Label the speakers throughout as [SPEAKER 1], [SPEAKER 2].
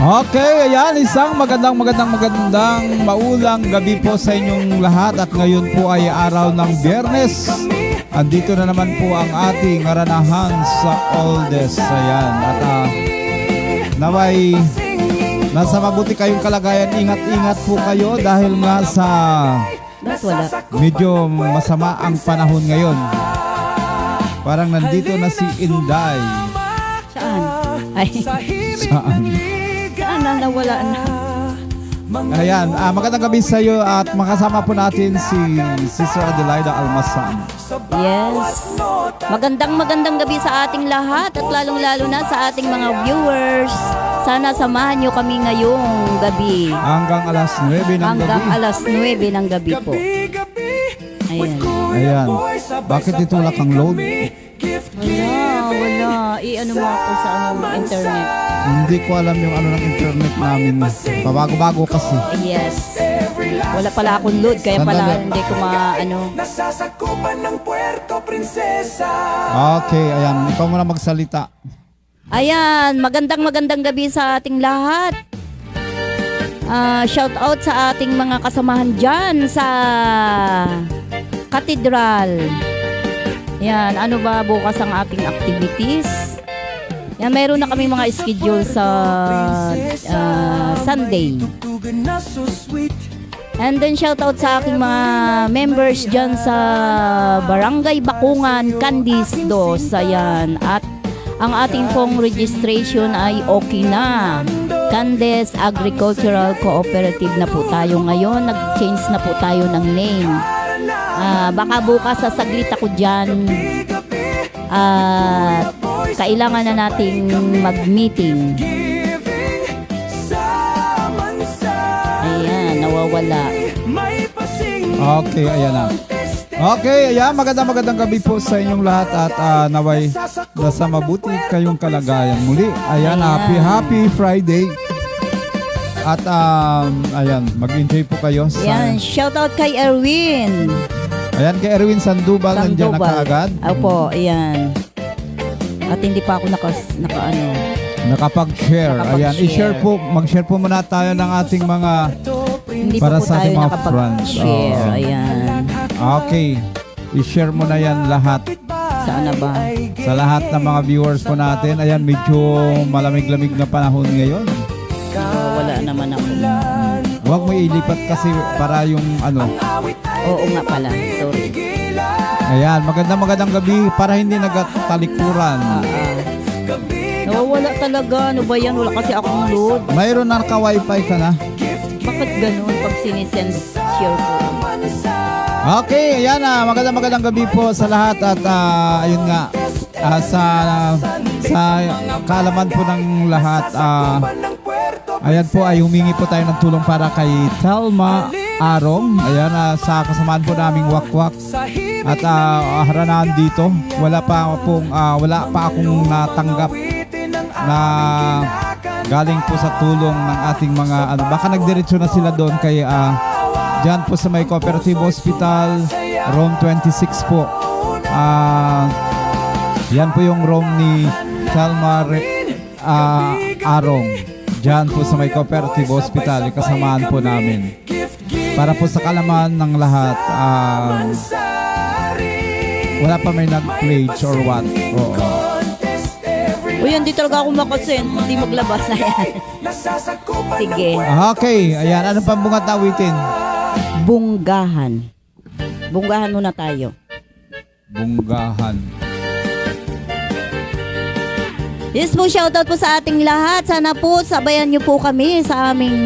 [SPEAKER 1] Okay, ayan, isang magandang maulang gabi po sa inyong lahat at ngayon po ay araw ng Biyernes. Andito na naman po ang ating aranahan sa oldest. Ayan, at naway nasa mabuti kayong kalagayan. Ingat-ingat po kayo dahil nga sa medyo masama ang panahon ngayon. Parang nandito na si Inday.
[SPEAKER 2] Saan? Ay.
[SPEAKER 1] Saan?
[SPEAKER 2] Saan na nawala na?
[SPEAKER 1] Ayan, magandang gabi sa iyo at makasama po natin si Sister Adelaida Almasan.
[SPEAKER 2] Yes. Magandang gabi sa ating lahat at lalong-lalo na sa ating mga viewers. Sana samahan nyo kami ngayong gabi.
[SPEAKER 1] Hanggang alas 9 ng gabi.
[SPEAKER 2] Hanggang alas 9 ng gabi po. Ayan.
[SPEAKER 1] Ayan. Bakit itulak ang load?
[SPEAKER 2] Wala. I-ano mo ako sa internet.
[SPEAKER 1] Hindi ko alam yung ano ng internet namin. Pabago-bago kasi.
[SPEAKER 2] Yes. Wala pala akong load kaya pala hindi ko maano.
[SPEAKER 1] Okay, ayan. Ikaw muna magsalita.
[SPEAKER 2] Ayan, magandang gabi sa ating lahat. Shout out sa ating mga kasamahan dyan sa Cathedral. Yan, ano ba bukas ang ating activities? Yan, mayroon na kami mga schedule sa Sunday. And then shout out sa aking mga members dyan sa Barangay Bakungan, Candice Dos. Ayan, at ang ating pong registration ay okay na. Candice Agricultural Cooperative na po tayo ngayon. Nag-change na po tayo ng name. Baka bukas sasaglit ako dyan. Kailangan na nating mag-meeting. Ayan, nawawala.
[SPEAKER 1] Okay, ayan na. Okay, ayan, magandang gabi po sa inyong lahat at naway nasa mabuti kayong kalagayan muli. Ayan, happy Friday. At ayan, mag-enjoy po kayo.
[SPEAKER 2] Ayan, shout out kay Erwin.
[SPEAKER 1] Ayan, kay Erwin Sandoval, nandiyan na kaagad.
[SPEAKER 2] Opo, ayan. At hindi pa ako
[SPEAKER 1] nakapag-share. Ayan, i-share po, mag-share po muna tayo ng ating mga
[SPEAKER 2] hindi
[SPEAKER 1] para
[SPEAKER 2] pa po
[SPEAKER 1] sa ating
[SPEAKER 2] tayo
[SPEAKER 1] mga friends.
[SPEAKER 2] nakapag-share. Ayan.
[SPEAKER 1] Okay, i-share mo na yan lahat.
[SPEAKER 2] Saan na ba?
[SPEAKER 1] Sa lahat ng mga viewers po natin. Ayan, medyo malamig-lamig na panahon ngayon.
[SPEAKER 2] Wala naman ako.
[SPEAKER 1] Huwag mo ilipat kasi para yung ano.
[SPEAKER 2] Oo nga pala. Sorry.
[SPEAKER 1] Ayan, magandang gabi para hindi nagtalikuran.
[SPEAKER 2] Wala talaga. Ano ba yan? Wala kasi akong load.
[SPEAKER 1] Mayroon na ka-wifi ka na?
[SPEAKER 2] Bakit ganun pag sinisend share ko?
[SPEAKER 1] Okay, ayan na. Magandang gabi po sa lahat at ayun nga. Sa kaalaman po ng lahat. Ayan po ay humingi po tayo ng tulong para kay Thelma Arong. Ayan, sa kasamaan po naming wakwak. At haranahan dito, wala pa akong natanggap na galing po sa tulong ng ating mga baka nagdiretso na sila doon kay dyan po sa may Cooperative Hospital, room 26 po. Yan po yung room ni Thelma Arong. Dyan po sa may Cooperative Hospital, kasamaan po namin. Para po sa kalaman ng lahat, wala pa may nag-pledge or what. Oo.
[SPEAKER 2] Uy, hindi talaga ako makasend. Hindi maglabas na yan. Sige.
[SPEAKER 1] Okay, ayan. Ano pang bungat na awitin?
[SPEAKER 2] Bunggahan. Bunggahan muna tayo.
[SPEAKER 1] Bunggahan.
[SPEAKER 2] Yes po, shoutout po sa ating lahat. Sana po sabayan niyo po kami sa aming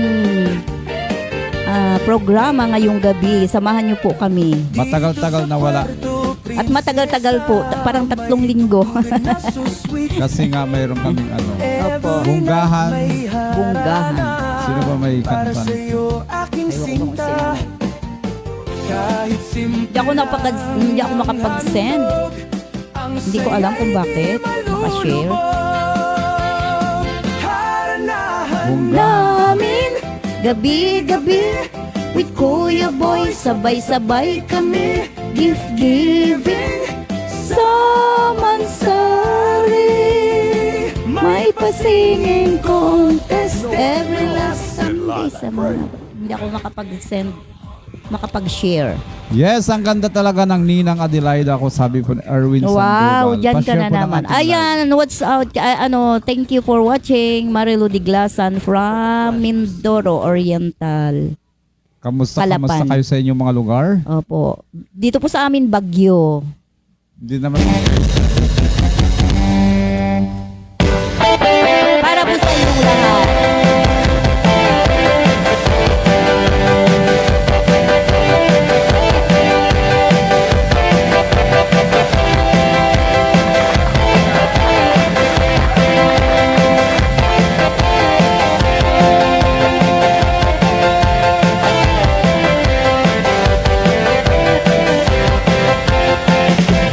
[SPEAKER 2] programa ngayong gabi. Samahan niyo po kami.
[SPEAKER 1] Matagal-tagal na wala.
[SPEAKER 2] At matagal-tagal po, parang 3 linggo.
[SPEAKER 1] Kasi nga mayroon kaming ano.
[SPEAKER 2] Opo.
[SPEAKER 1] Bunggahan.
[SPEAKER 2] Bunggahan.
[SPEAKER 1] Sino ba may kantan?
[SPEAKER 2] Ewan ko kung sino. Hindi ako makapag-send. Hindi ko alam kung bakit. Makashare. Namin, gabi-gabi, with Kuya Boy, sabay-sabay kami, gift giving, sa Mansari, may pasinging contest every last Sunday sa mga... Hindi ako makapag-share.
[SPEAKER 1] Yes, ang ganda talaga ng Ninang Adelaida ko, sabi po ni Erwin Sandoval.
[SPEAKER 2] Wow, dyan ka
[SPEAKER 1] Pa-share
[SPEAKER 2] na
[SPEAKER 1] po ng
[SPEAKER 2] naman.
[SPEAKER 1] ating live.
[SPEAKER 2] Ayan, what's out? Thank you for watching. Marilu Diglasan from Mindoro Oriental.
[SPEAKER 1] Kamusta
[SPEAKER 2] Palapan.
[SPEAKER 1] kayo sa inyong mga lugar?
[SPEAKER 2] Opo. Dito po sa amin, Bagyo.
[SPEAKER 1] Hindi naman.
[SPEAKER 2] Para po sa inyong lahat.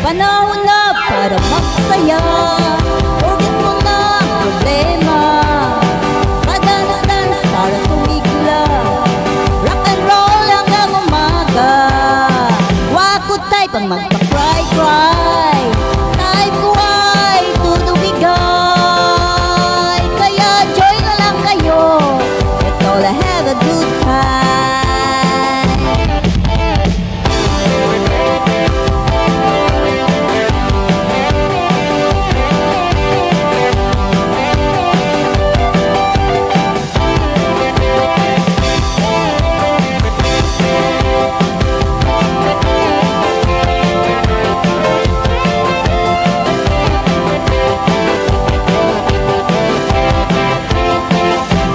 [SPEAKER 2] Panahon na para magsaya. Forget mo na ang problema. Madanas-danas para tumigla. Rock and roll hanggang umaga. Wako type ang magpa-cry-cry. Type ko ay tutubigay. Kaya join na lang kayo. Let's all have a good time.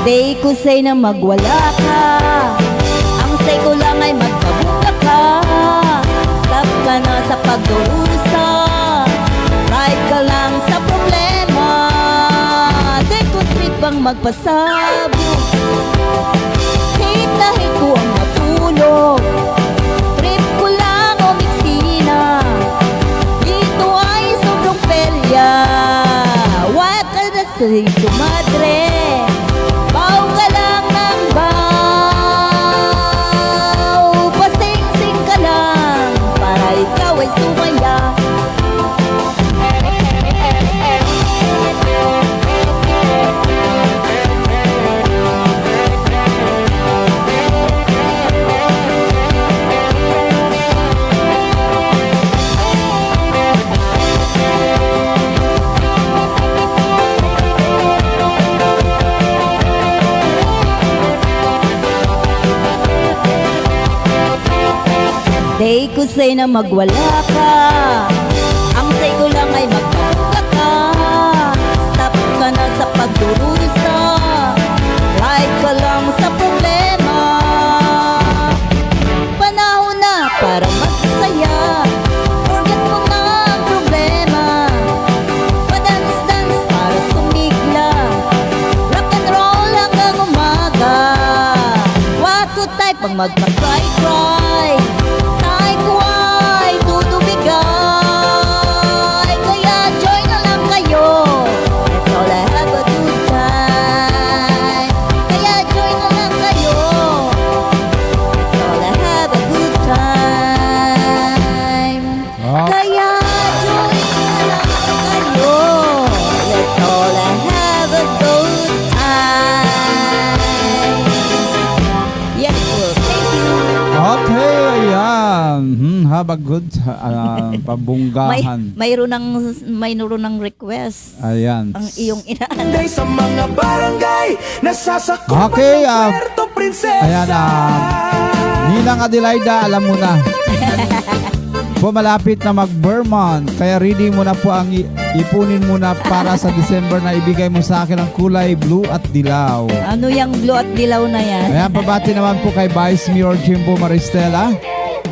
[SPEAKER 2] Day ko say na magwala ka. Ang say ko lang ay magkabuka ka. Stop ka na sa pag-uusa. Right ka lang sa problema. Day ko trip ang magpasabi. Hate na hate ko ang matulog. Trip ko lang o miksina. Dito ay sobrang pelya. Wag ka na sa ito madre. Baw ka lang ng baw. Pasing-sing ka lang para ikaw ay sumaya. Day ko say na magwala ka. Ang say ko lang ay magpabuka ka. Stop ka na sa pagdurusa. Right ka lang sa problema. Panahon na para magsaya. Forget mo na ang problema. Padance-dance para sumigla. Rock and roll hanggang umaga. Wako type ang magpa-cry-cry. Ko ay tutubigay. Kaya join na lang kayo. Let's all have a good time. Kaya join na lang kayo. Let's all have a good time. Kaya join na lang kayo. Let's all have a good time. Yes, sir. Thank you.
[SPEAKER 1] Okay, ayan. Have a good pabunggahan.
[SPEAKER 2] Mayroon ng request.
[SPEAKER 1] Ayan.
[SPEAKER 2] Ang iyong inaanak.
[SPEAKER 3] Sa mga barangay, nasasakop
[SPEAKER 1] Okay,
[SPEAKER 3] ng Puerto Princesa.
[SPEAKER 1] Ayan, Ninang Adelaida, alam mo na. Pumalapit na mag-Vermont. Kaya ready mo na po ang ipunin mo na para sa December na ibigay mo sa akin ang kulay blue at dilaw.
[SPEAKER 2] Ano yung blue at dilaw na yan?
[SPEAKER 1] Ayan, pabati naman po kay Vice Mayor Jimbo Maristela,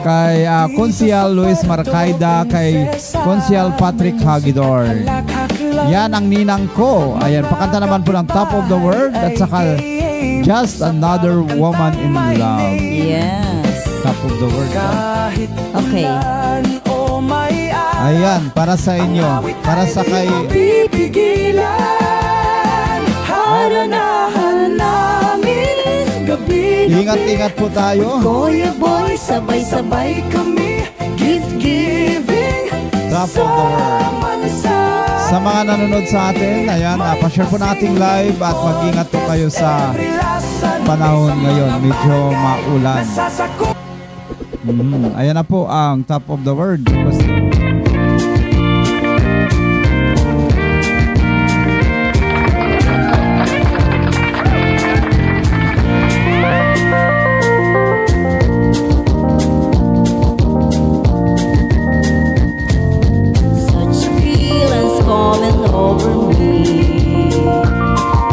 [SPEAKER 1] kay Consial Luis Marcaida, kay Consial Patrick Hagidor. Yan ang ninang ko. Ayan, pakanta naman po ng Top of the World at saka Just Another Woman in Love.
[SPEAKER 2] Yes.
[SPEAKER 1] Top of the World.
[SPEAKER 2] Okay.
[SPEAKER 1] Ayan, para sa inyo. Para sa kay...
[SPEAKER 3] Pipigilan, haranahan namin gabi.
[SPEAKER 1] Ingat-ingat po tayo.
[SPEAKER 3] Kuya boy, sabay-sabay kami. Gift giving.
[SPEAKER 1] Top of the World. Sa mga nanonood sa atin, ayan, pa-share po ng ating live at mag-ingat po kayo sa panahon ngayon. Medyo maulan. Ayan na po ang top of the word.
[SPEAKER 2] Such feelings coming over me.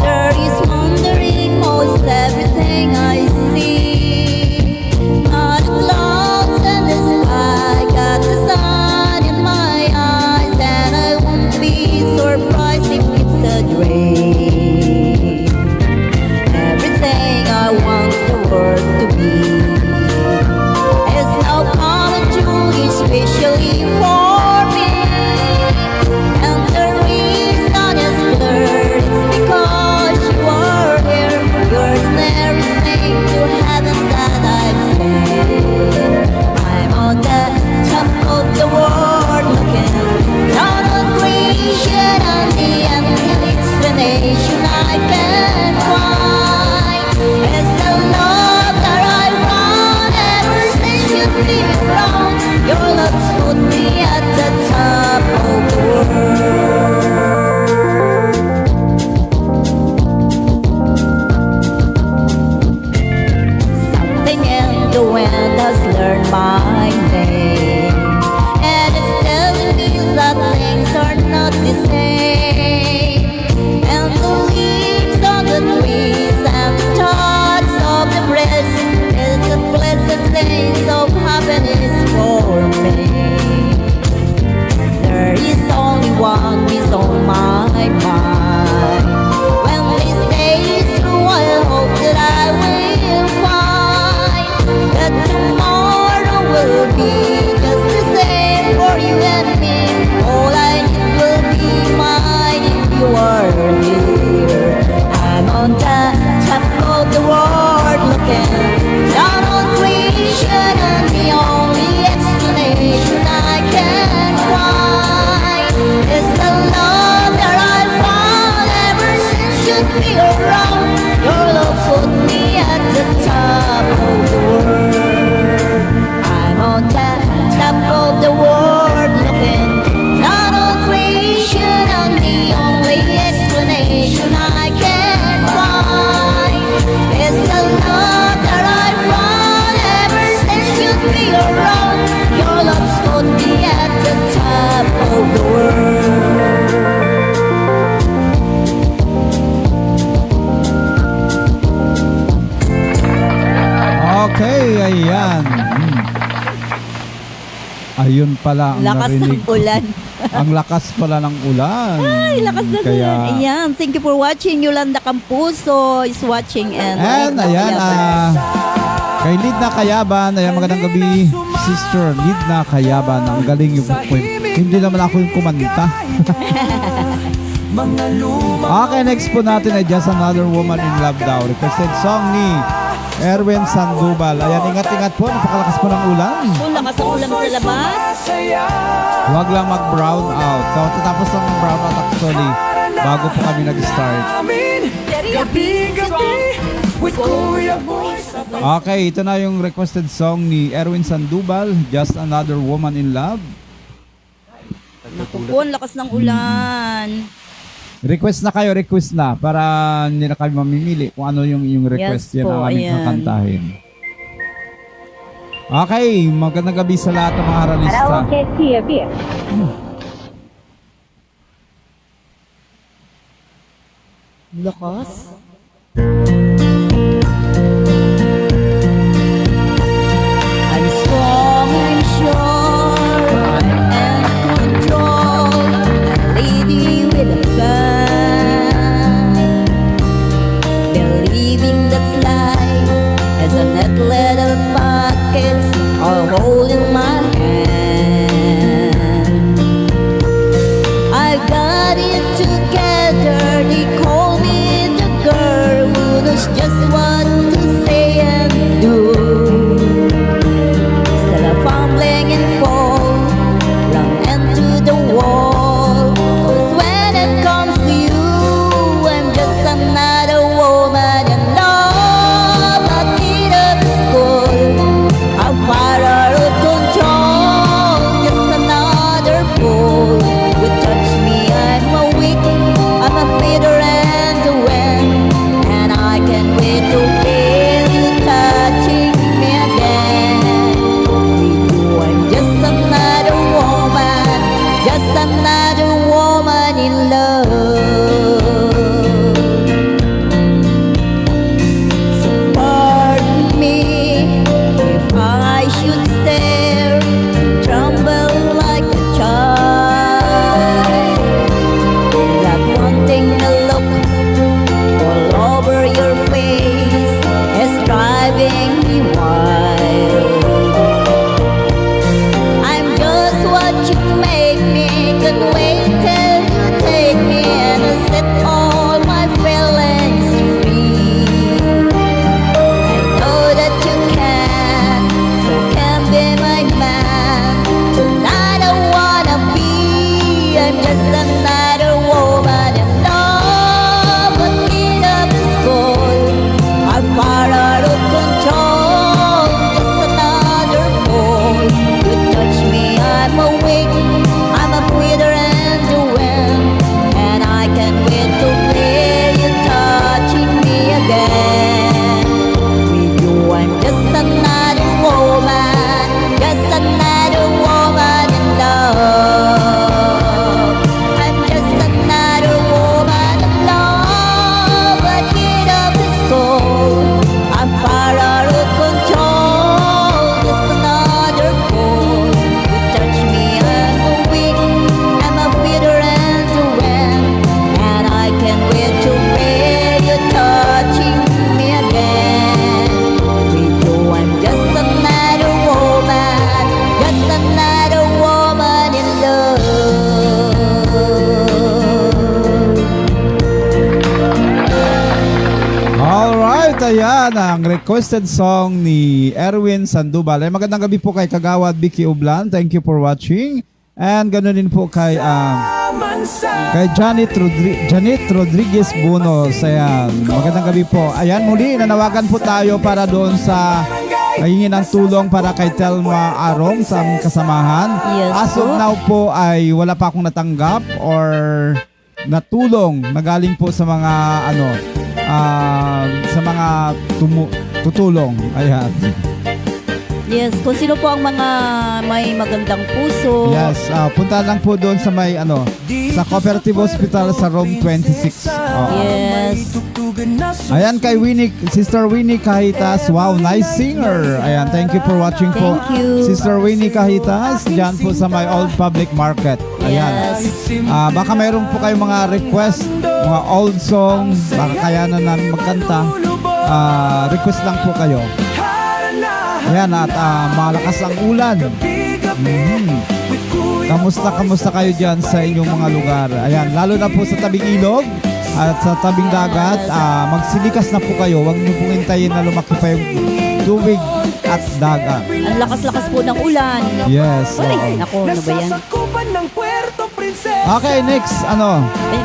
[SPEAKER 2] There is wondering most everything I see. Not the clouds in the sky, got the sun in my eyes, and I won't be surprised if it's a dream. Everything I want the world to be is now coming true, especially for me. And the reason is clear, it's because you are here. You're everything to heaven that I've seen. I'm on the top of the world, looking down on creation, and the only explanation I can find is the love that I found ever since you've been around. Your love's put me at the top of the world. Something in the wind has learned my name, and it's telling me that things are not the same. And the leaves on the trees and the thoughts of the breeze is a pleasant sense of happiness for me. There is only one piece on my mind. When this day is through, I hope that I will find that tomorrow will be just the same for you and me. All I need will be mine if you are here. I'm on the top of the world, looking down on creation, and the only explanation I can find is the love that I found ever since you've been around. Your love put me at the top of the world. I'm on the top of the world, looking down on creation, and the only explanation I can find is the love that I found ever since you've been around. Your love's put me at the top of the world.
[SPEAKER 1] Okay, ayan. Ayun pala ang
[SPEAKER 2] Lakas ng
[SPEAKER 1] narinig.
[SPEAKER 2] ulan.
[SPEAKER 1] Ang lakas pala ng ulan.
[SPEAKER 2] Ay, lakas ng
[SPEAKER 1] Kaya,
[SPEAKER 2] ulan. Ayan, thank you for watching. Yolanda Campuso is watching, and
[SPEAKER 1] ayan, kay Lidna Kayaban, ayan, magandang gabi, Sister Lidna Kayaban. Ang galing yung hindi naman ako yung kumanta. Okay, next po natin ay Just Another Woman in Love daw. Requested song ni Erwin Sandoval. Ayan, ingat-ingat po, napakalakas po ng ulan.
[SPEAKER 2] Kung lakas ng ulan sa labas.
[SPEAKER 1] Huwag lang mag-brown out. So, tatapos ng brown out actually bago po kami nag-start.
[SPEAKER 3] Gabi-gabi with Kuya Boy.
[SPEAKER 1] Okay, ito na yung requested song ni Erwin Sandoval, Just Another Woman in Love.
[SPEAKER 2] Naku po, ang lakas ng ulan.
[SPEAKER 1] Request na kayo, request na para hindi na kami mamimili kung ano yung request.
[SPEAKER 2] Yes
[SPEAKER 1] yan
[SPEAKER 2] po,
[SPEAKER 1] ang aming
[SPEAKER 2] ayan.
[SPEAKER 1] kakantahin. Okay, magandang gabi sa lahat ng mga aranista.
[SPEAKER 2] Lakas. I'm strong and sure and control, and leading with a bang. Believing that life has a net little pockets all holding my hand. I've got it together, they call me the girl who knows
[SPEAKER 1] Ayan ang requested song ni Erwin Sandoval. Ay, magandang gabi po kay Kagawad Vicky Ublan. Thank you for watching. And ganoon din po kay Janet Rodriguez Bunos. Ayan, magandang gabi po. Ayan, muli nanawagan po tayo para doon sa hingin ng tulong para kay Telma Arong sa aming kasamahan.
[SPEAKER 2] Yes,
[SPEAKER 1] As of
[SPEAKER 2] po.
[SPEAKER 1] now po ay wala pa akong natanggap or natulong na galing po sa mga sa mga tutulong. Ayan.
[SPEAKER 2] Yes, kung sino po ang mga may magandang puso.
[SPEAKER 1] Yes, punta lang po doon sa may sa Cooperative Hospital sa room 26.
[SPEAKER 2] Yes.
[SPEAKER 1] Ayan kay Sister Winnie Kahitas. Wow, nice singer. Ayan, thank you for watching po.
[SPEAKER 2] Thank you.
[SPEAKER 1] Sister Winnie Kahitas, diyan po sa may Old Public Market. Ayan.
[SPEAKER 2] Yes.
[SPEAKER 1] Baka mayroon po kayong mga request, mga old song, baka kaya na namin magkanta. Request lang po kayo. Ayan, at malakas ang ulan. Kamusta kayo dyan sa inyong mga lugar? Ayan, lalo na po sa tabing ilog at sa tabing dagat. Magsilikas na po kayo. Huwag niyo pong hintayin na lumaki pa yung tubig at dagat.
[SPEAKER 2] Ang lakas-lakas po ng ulan.
[SPEAKER 1] Yes.
[SPEAKER 2] Ay, naku, ano ba yan?
[SPEAKER 3] Nasasakupan ng Puerto Princesa.
[SPEAKER 1] Okay, next.
[SPEAKER 2] Ay,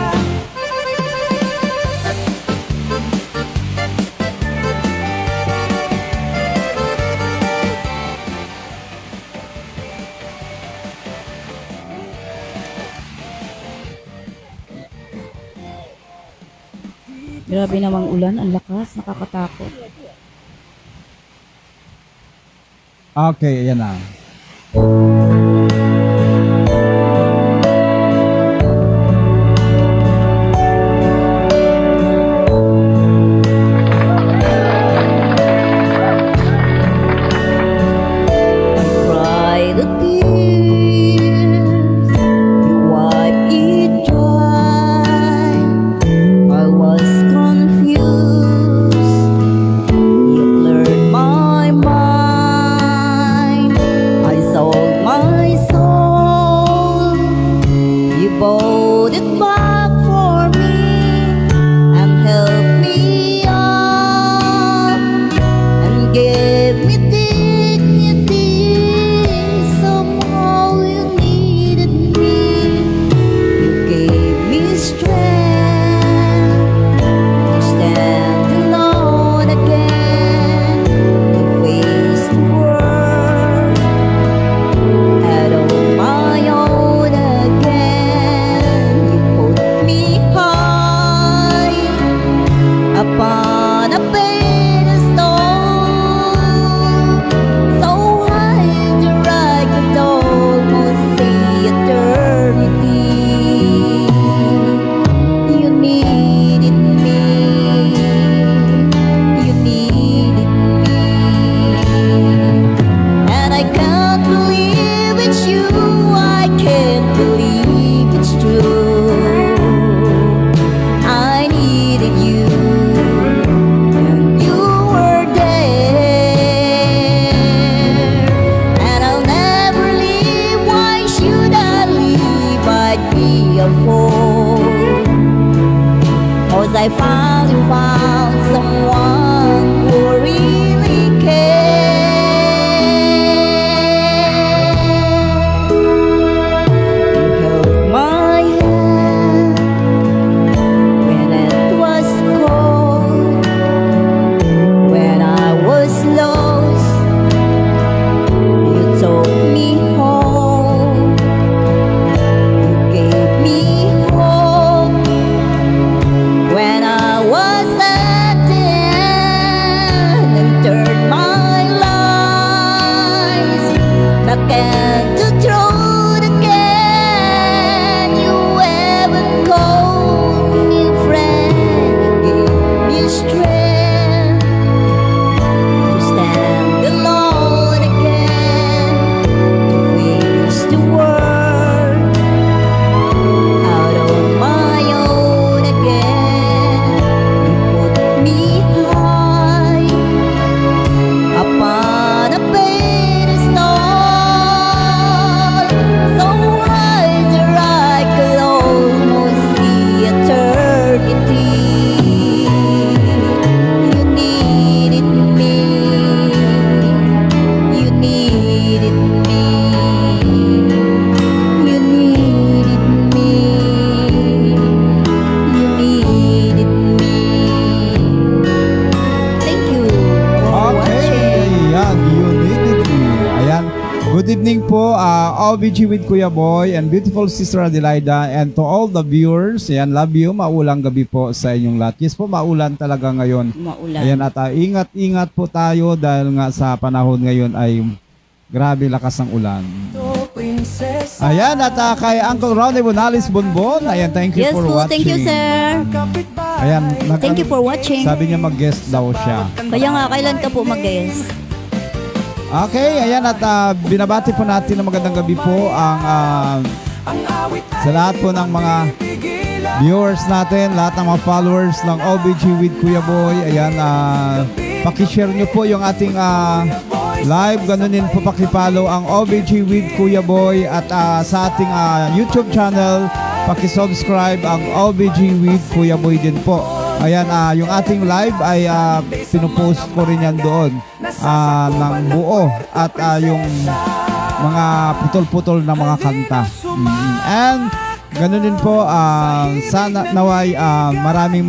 [SPEAKER 2] grabe namang ulan, ang lakas, nakakatakot.
[SPEAKER 1] Okay, yan na.
[SPEAKER 2] Cry the tears, you wipe it dry. I was confused, you blurred my mind. I sold my soul, you bought it back for me and helped me up and gave me dignity. Somehow you needed me, you gave me strength to stand alone again, to face the world at on my own again. You put me high upon a pedestal, so high that I could almost see eternity. You needed me, you needed me, and I can't believe it's you, I can't believe it's true. I needed you, and you were there, and I'll never leave. Why should I leave? I'd be a fool, 'cause I finally found someone who really cares. You held my hand when it was cold, when I was lost, you took me home, you gave me hope when I was at the end, and
[SPEAKER 1] OBG with Kuya Boy and beautiful sister Adelaida, and to all the viewers, ayan, love you. Maulang gabi po sa inyong lahat. Yes po, maulan talaga ngayon.
[SPEAKER 2] Maulan.
[SPEAKER 1] Ayan, at ingat-ingat po tayo dahil nga sa panahon ngayon ay grabe lakas ng ulan.
[SPEAKER 3] Prinsesa
[SPEAKER 1] Ayan, at kay Uncle Ronnie Bonalis Bonbon, ayan, thank you
[SPEAKER 2] Yes
[SPEAKER 1] for
[SPEAKER 2] po,
[SPEAKER 1] watching.
[SPEAKER 2] thank you, sir.
[SPEAKER 1] Ayan,
[SPEAKER 2] Thank you for watching.
[SPEAKER 1] sabi niya mag-guest daw siya.
[SPEAKER 2] Kaya nga, kailan ka po mag-guest?
[SPEAKER 1] Okay, ayan, at binabati po natin ng magandang gabi po ang sa lahat po ng mga viewers natin, lahat ng mga followers ng OBG with Kuya Boy. Ayan, pakishare nyo po yung ating live. Ganun din po pakipollow ang OBG with Kuya Boy, at sa ating YouTube channel, pakisubscribe ang OBG with Kuya Boy din po. Ayan, yung ating live ay pinupost ko rin yan doon ng buo, at yung mga putol-putol na mga kanta. And ganun din po, sana naway maraming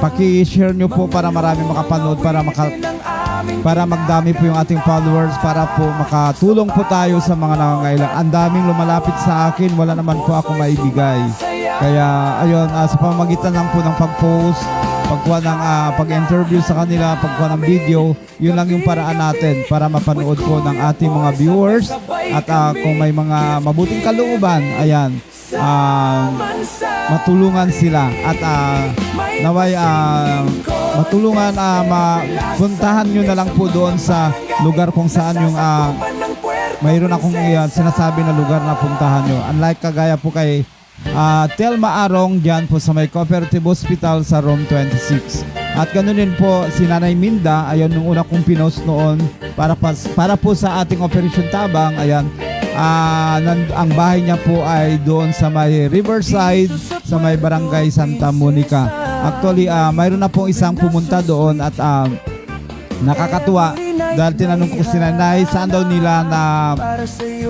[SPEAKER 1] paki-share nyo po para maraming makapanood, para magdami po yung ating followers, para po makatulong po tayo sa mga nangangailangan. Ang daming lumalapit sa akin, wala naman po ako maibigay. Kaya ayun, sa pamamagitan lang po ng pag-post, pagkuha ng pag-interview sa kanila, pagkuha ng video, yun lang yung paraan natin para mapanood po ng ating mga viewers. At kung may mga mabuting kalooban, ayan, matulungan sila, at naway matulungan, puntahan nyo na lang po doon sa lugar kung saan yung mayroon akong sinasabi na lugar na puntahan nyo. Unlike kagaya po kay Telma Arong dyan po sa may Cooperative Hospital sa room 26. At ganoon din po si Nanay Minda, ayan, nung una kong pinost noon para po sa ating Operation Tabang. Ayan, ang bahay niya po ay doon sa may Riverside, sa may Barangay Santa Monica. Actually, mayroon na pong isang pumunta doon, at nakakatuwa dahil tinanong ko si Nanay saan daw nila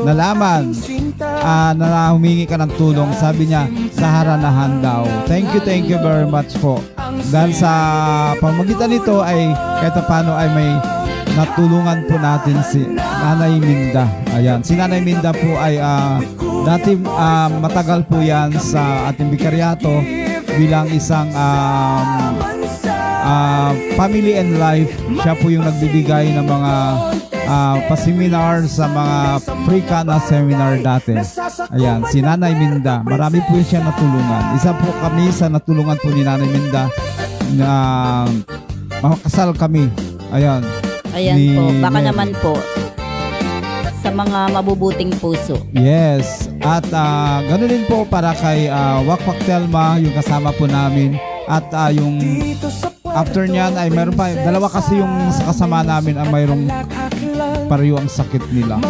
[SPEAKER 1] nalaman na humingi ka ng tulong. Sabi niya sa Haranahan daw. Thank you very much po. Dahil sa pamagitan nito ay kahit paano ay may natulungan po natin si Nanay Minda. Ayan, si Nanay Minda po ay dati matagal po yan sa ating bikaryato bilang isang family and life. Siya po yung nagbibigay ng mga pa-seminar sa mga Africa na seminar dati. Ayan, si Nanay Minda, marami po siya natulungan. Isa po kami sa natulungan po ni Nanay Minda na makasal kami. Ayan.
[SPEAKER 2] Ayan po, baka naman po sa mga mabubuting puso.
[SPEAKER 1] Yes, at ganoon din po para kay Wakwak Telma, yung kasama po namin. At yung after niyan ay meron pa, dalawa kasi yung sa kasama namin ay mayroong pareho ang sakit nila.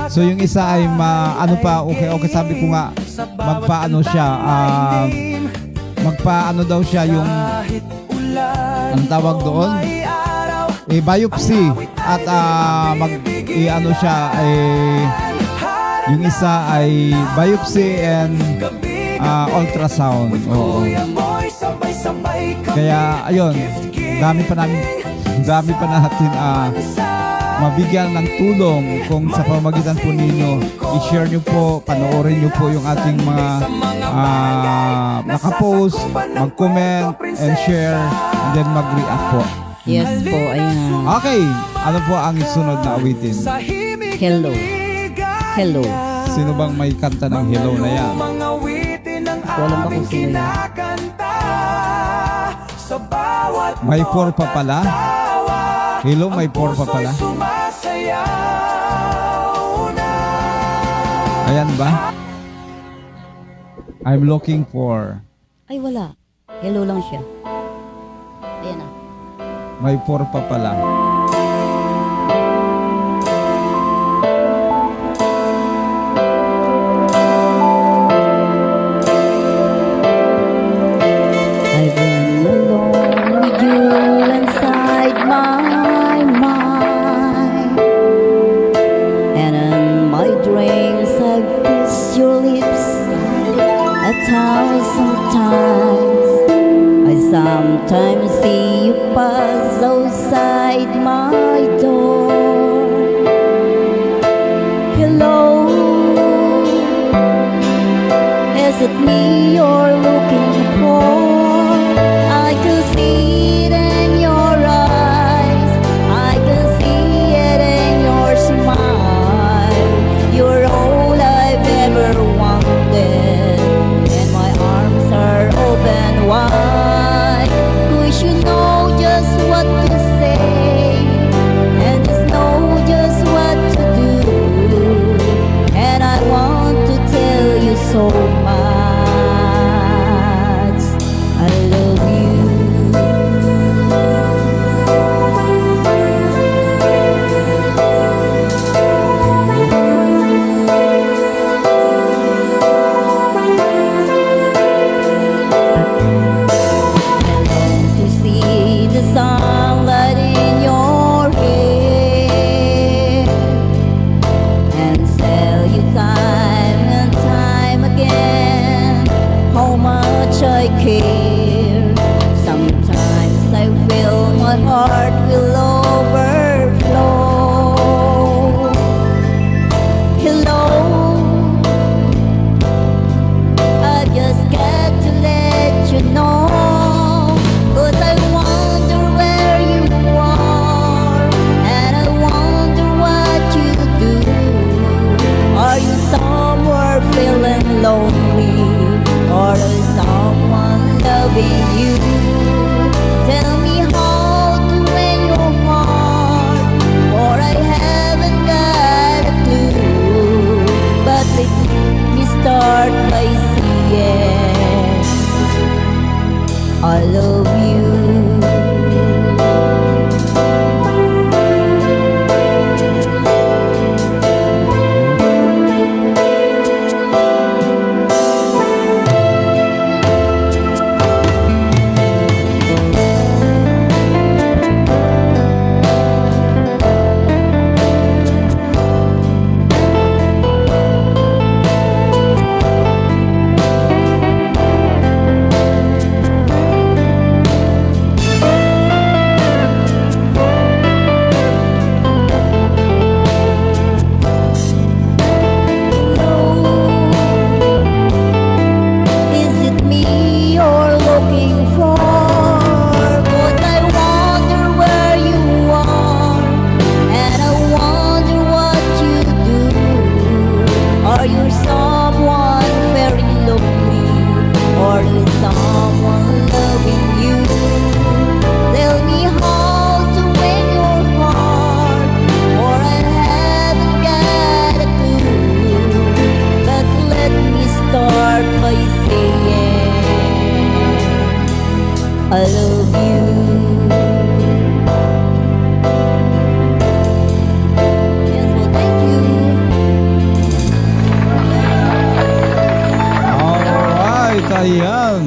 [SPEAKER 1] So yung isa ay okay, sabi ko nga magpaano siya, magpaano daw siya yung anong tawag doon? Biopsy, at ano siya, yung isa ay biopsy and ultrasound. Oo. Kaya ayun, dami pa natin mabigyan ng tulong. Kung sa pamagitan po ninyo, i-share nyo po, panoorin nyo po yung ating mga nakapost, mag-comment and share, and then mag-react po.
[SPEAKER 2] Yes po, ayan.
[SPEAKER 1] Okay, ano po ang isunod na awitin?
[SPEAKER 2] Hello. Hello.
[SPEAKER 1] Sino bang may kanta ng hello na yan?
[SPEAKER 2] Walang ba kung sino yan?
[SPEAKER 1] May 4 pa pala? Hello, may 4 pa pala? Ayan ba? I'm looking for.
[SPEAKER 2] Ay, wala. Hello lang siya. Ayan na.
[SPEAKER 1] May 4 pa pala.
[SPEAKER 2] I've been alone with you inside my mind, and in my dreams I kiss your lips 1,000 times. I sometimes see you pass outside my door. Hello, it me you're looking for? I can see it in your eyes, I can see it in your smile. You're all I've ever wanted, and my arms are open wide. 'Cause you know just what to say, and just know just what to do. And I want to tell you so much, I love you. To see the sunlight in your hair, and tell you time and time again how much I care. Sometimes I feel my heart will overflow. Hello, I just got to let you know, 'cause I wonder where you are, and I wonder what you do. Are you somewhere feeling lonely, or is someone loving you? Tell me how to win your heart, for I haven't got a clue. But let me start by saying I love you. Is it me you're looking for? 'Cause I wonder where you are, and I wonder what you do. Are you someone very lonely, or is someone loving you? Tell me how to win your heart, for I haven't got a clue. But let me start by saying I love you. Yes, well, thank you.
[SPEAKER 1] Alright, ayan.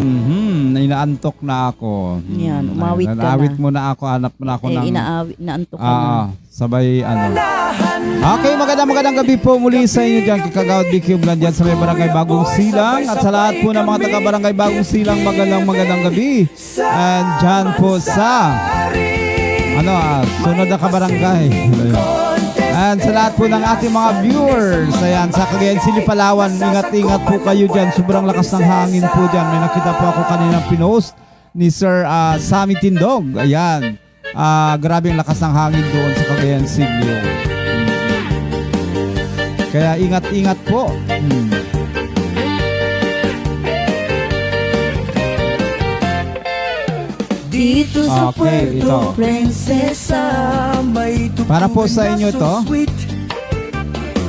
[SPEAKER 1] Inaantok na ako.
[SPEAKER 2] Yan, umawit ka na.
[SPEAKER 1] Naawit mo na ako, hanap mo na ako ng...
[SPEAKER 2] Inaantok ka na.
[SPEAKER 1] Sabay ano. Okay, magandang gabi po muli sa inyo dyan. Kikagawad BQ Bland dyan sa may Barangay Bagong Silang. At sa lahat po ng mga taga Barangay Bagong Silang, magandang gabi. And dyan po sa sunod na kabarangay. And sa lahat po ng ating mga viewers, ayan, sa Cagayan City, Palawan, ingat-ingat po kayo dyan. Sobrang lakas ng hangin po dyan. May nakita po ako kaninang pinost ni Sir Sammy Tindog. Ayan. Grabe ang lakas ng hangin doon sa Cagayan City. Kaya ingat-ingat po.
[SPEAKER 3] Dito sa
[SPEAKER 1] Okay,
[SPEAKER 3] Puerto
[SPEAKER 1] ito.
[SPEAKER 3] Princesa, may
[SPEAKER 1] Para po sa inyo
[SPEAKER 3] tugtugin
[SPEAKER 1] to.
[SPEAKER 3] na so sweet.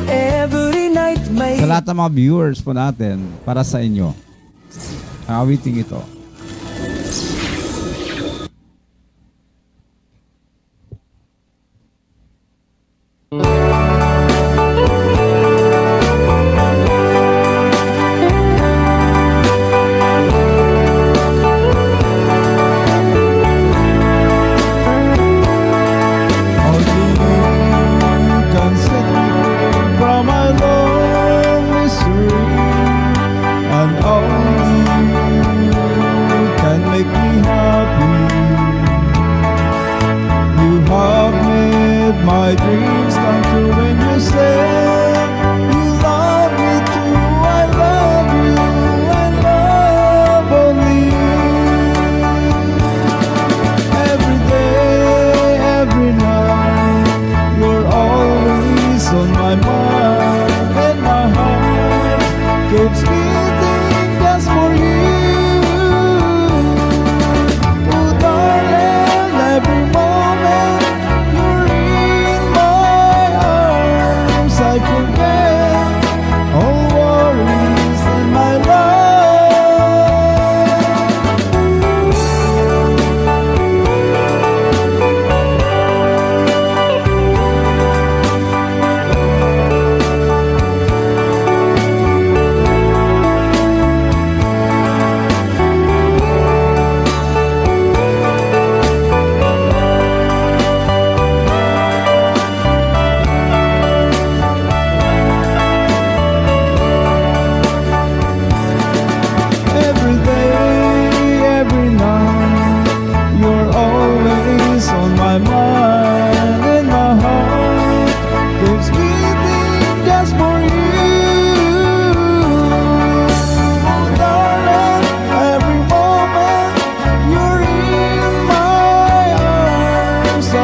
[SPEAKER 3] Every night may
[SPEAKER 1] Sa lahat ng mga viewers po natin, para sa inyo. Awiting ito. My dreams come true when you say you love me too. I love you, I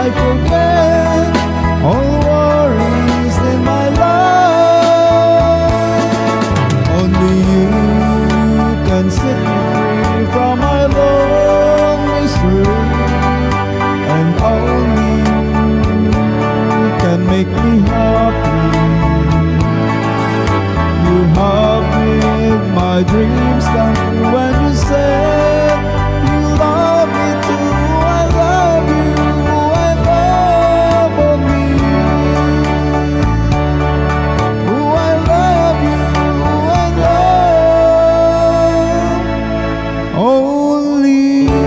[SPEAKER 1] I forget all worries in my life. Only you can set me free from my lonely soul, and only you can make me happy. You have made my dreams come true when you said you love me too. I love you, I love only you. Oh, I love you, I love only you.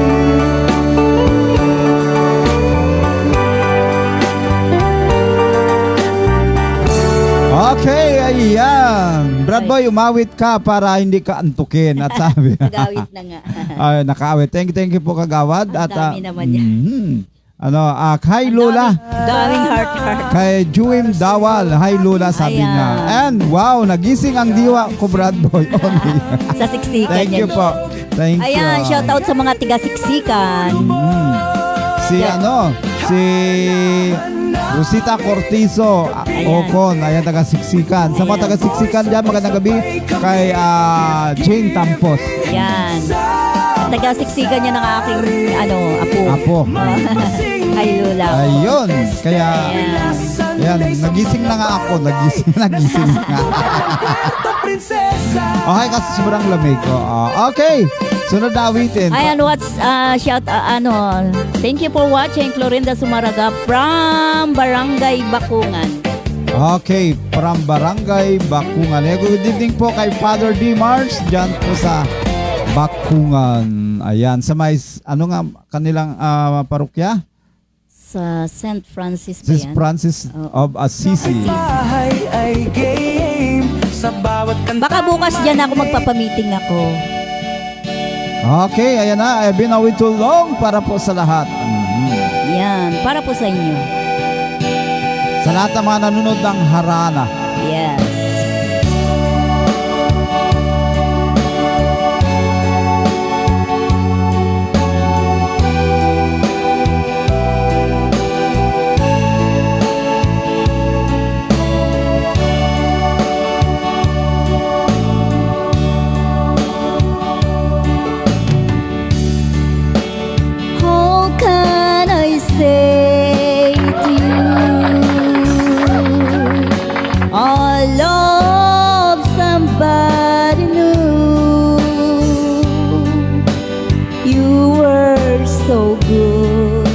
[SPEAKER 1] Okay, ayan. Brad Boy, umawit ka para hindi ka antukin. At sabi,
[SPEAKER 2] Nagawit na nga.
[SPEAKER 1] ay, nakaawit. Thank you po, Kagawad.
[SPEAKER 2] Ang dami naman yan.
[SPEAKER 1] Kay Lola.
[SPEAKER 2] Daming heart.
[SPEAKER 1] Kay Juim Dawal. Hi Lola, sabi
[SPEAKER 2] Ayan.
[SPEAKER 1] niya. And wow, nagising ang diwa ko, Brad Boy. Only.
[SPEAKER 2] Sa siksikan
[SPEAKER 1] Thank you
[SPEAKER 2] yan.
[SPEAKER 1] po. Thank you.
[SPEAKER 2] Ayan, shout out sa mga tiga-siksikan.
[SPEAKER 1] Si si Rosita Cortizo Ocon, ayan, taga-siksikan. Sa mga taga-siksikan dyan, magandang gabi kay Jane Tampos.
[SPEAKER 2] Yan. Taga-siksikan niya ng aking apo.
[SPEAKER 1] Apo.
[SPEAKER 2] Kay Lola.
[SPEAKER 1] Ayun. Kaya,
[SPEAKER 2] Ayan.
[SPEAKER 1] ayan, nagising na nga ako. Nagising nga. Okay, kasi sobrang lamig ko. Okay. Sunod na awitin.
[SPEAKER 2] Ayan, thank you for watching Clorinda Sumaraga from Barangay Bakungan.
[SPEAKER 1] Okay, from Barangay Bakungan. Good evening po kay Father D. Mars dyan po sa Bakungan. Ayan, sa may, kanilang parokya?
[SPEAKER 2] Sa St. Francis ba
[SPEAKER 1] St.
[SPEAKER 2] yan?
[SPEAKER 1] Francis of Assisi.
[SPEAKER 3] Bahay ay game sa bawat kanta.
[SPEAKER 2] Baka bukas dyan ako magpapamiting ako.
[SPEAKER 1] Okay, ayan na. I've been away too long para po sa lahat.
[SPEAKER 2] Yan, para po sa inyo.
[SPEAKER 1] Sa lahat ng mga nanonood ng Harana.
[SPEAKER 2] Yes. How can I say to you I love somebody new? You were so good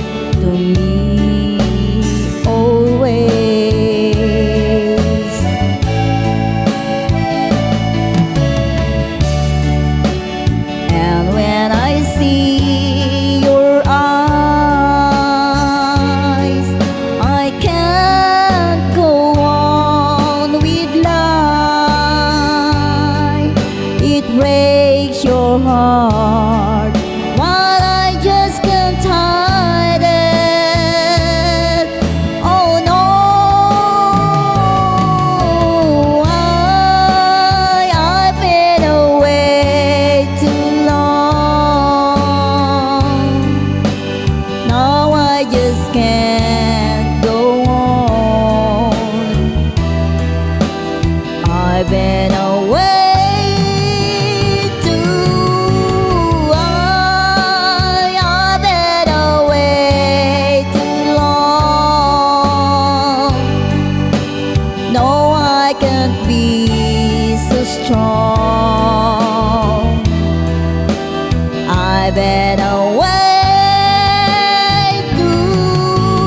[SPEAKER 2] to me always. And when I see your eyes, I can't go on with life. It breaks your heart, but I just can't hide it. Oh no, I've been away too long. Now I just can't go on. I've been away I've been away too long. No, I can't be so strong. I've been away too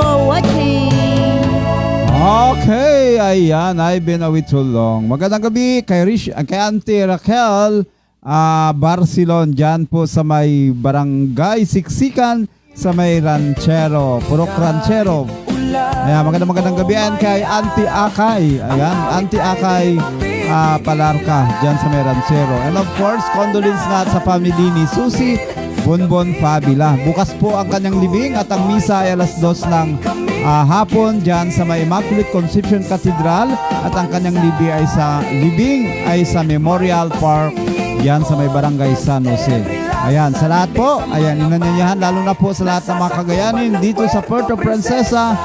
[SPEAKER 2] for watching.
[SPEAKER 1] Okay, ayan, I've been away too long. Magandang gabi kay kay Auntie Raquel Barcelon, dyan po sa may Barangay Siksikan, sa may Ranchero, Purok Ranchero. Ayan, magandang gabi and kay Auntie Akay. Ayan, Auntie Akay Palarca, dyan sa may Ranchero. And of course, condolence nga sa family ni Susie Bonbon Fabila. Bukas po ang kanyang libing at ang misa ay alas 2 ng hapon dyan sa may Immaculate Conception Cathedral, at ang kanyang libing ay sa Memorial Park yan sa may Barangay San Jose. Ayan, sa lahat po, ayan, inanyanyahan, lalo na po sa lahat ng mga Cagayanin dito sa Puerto Princesa.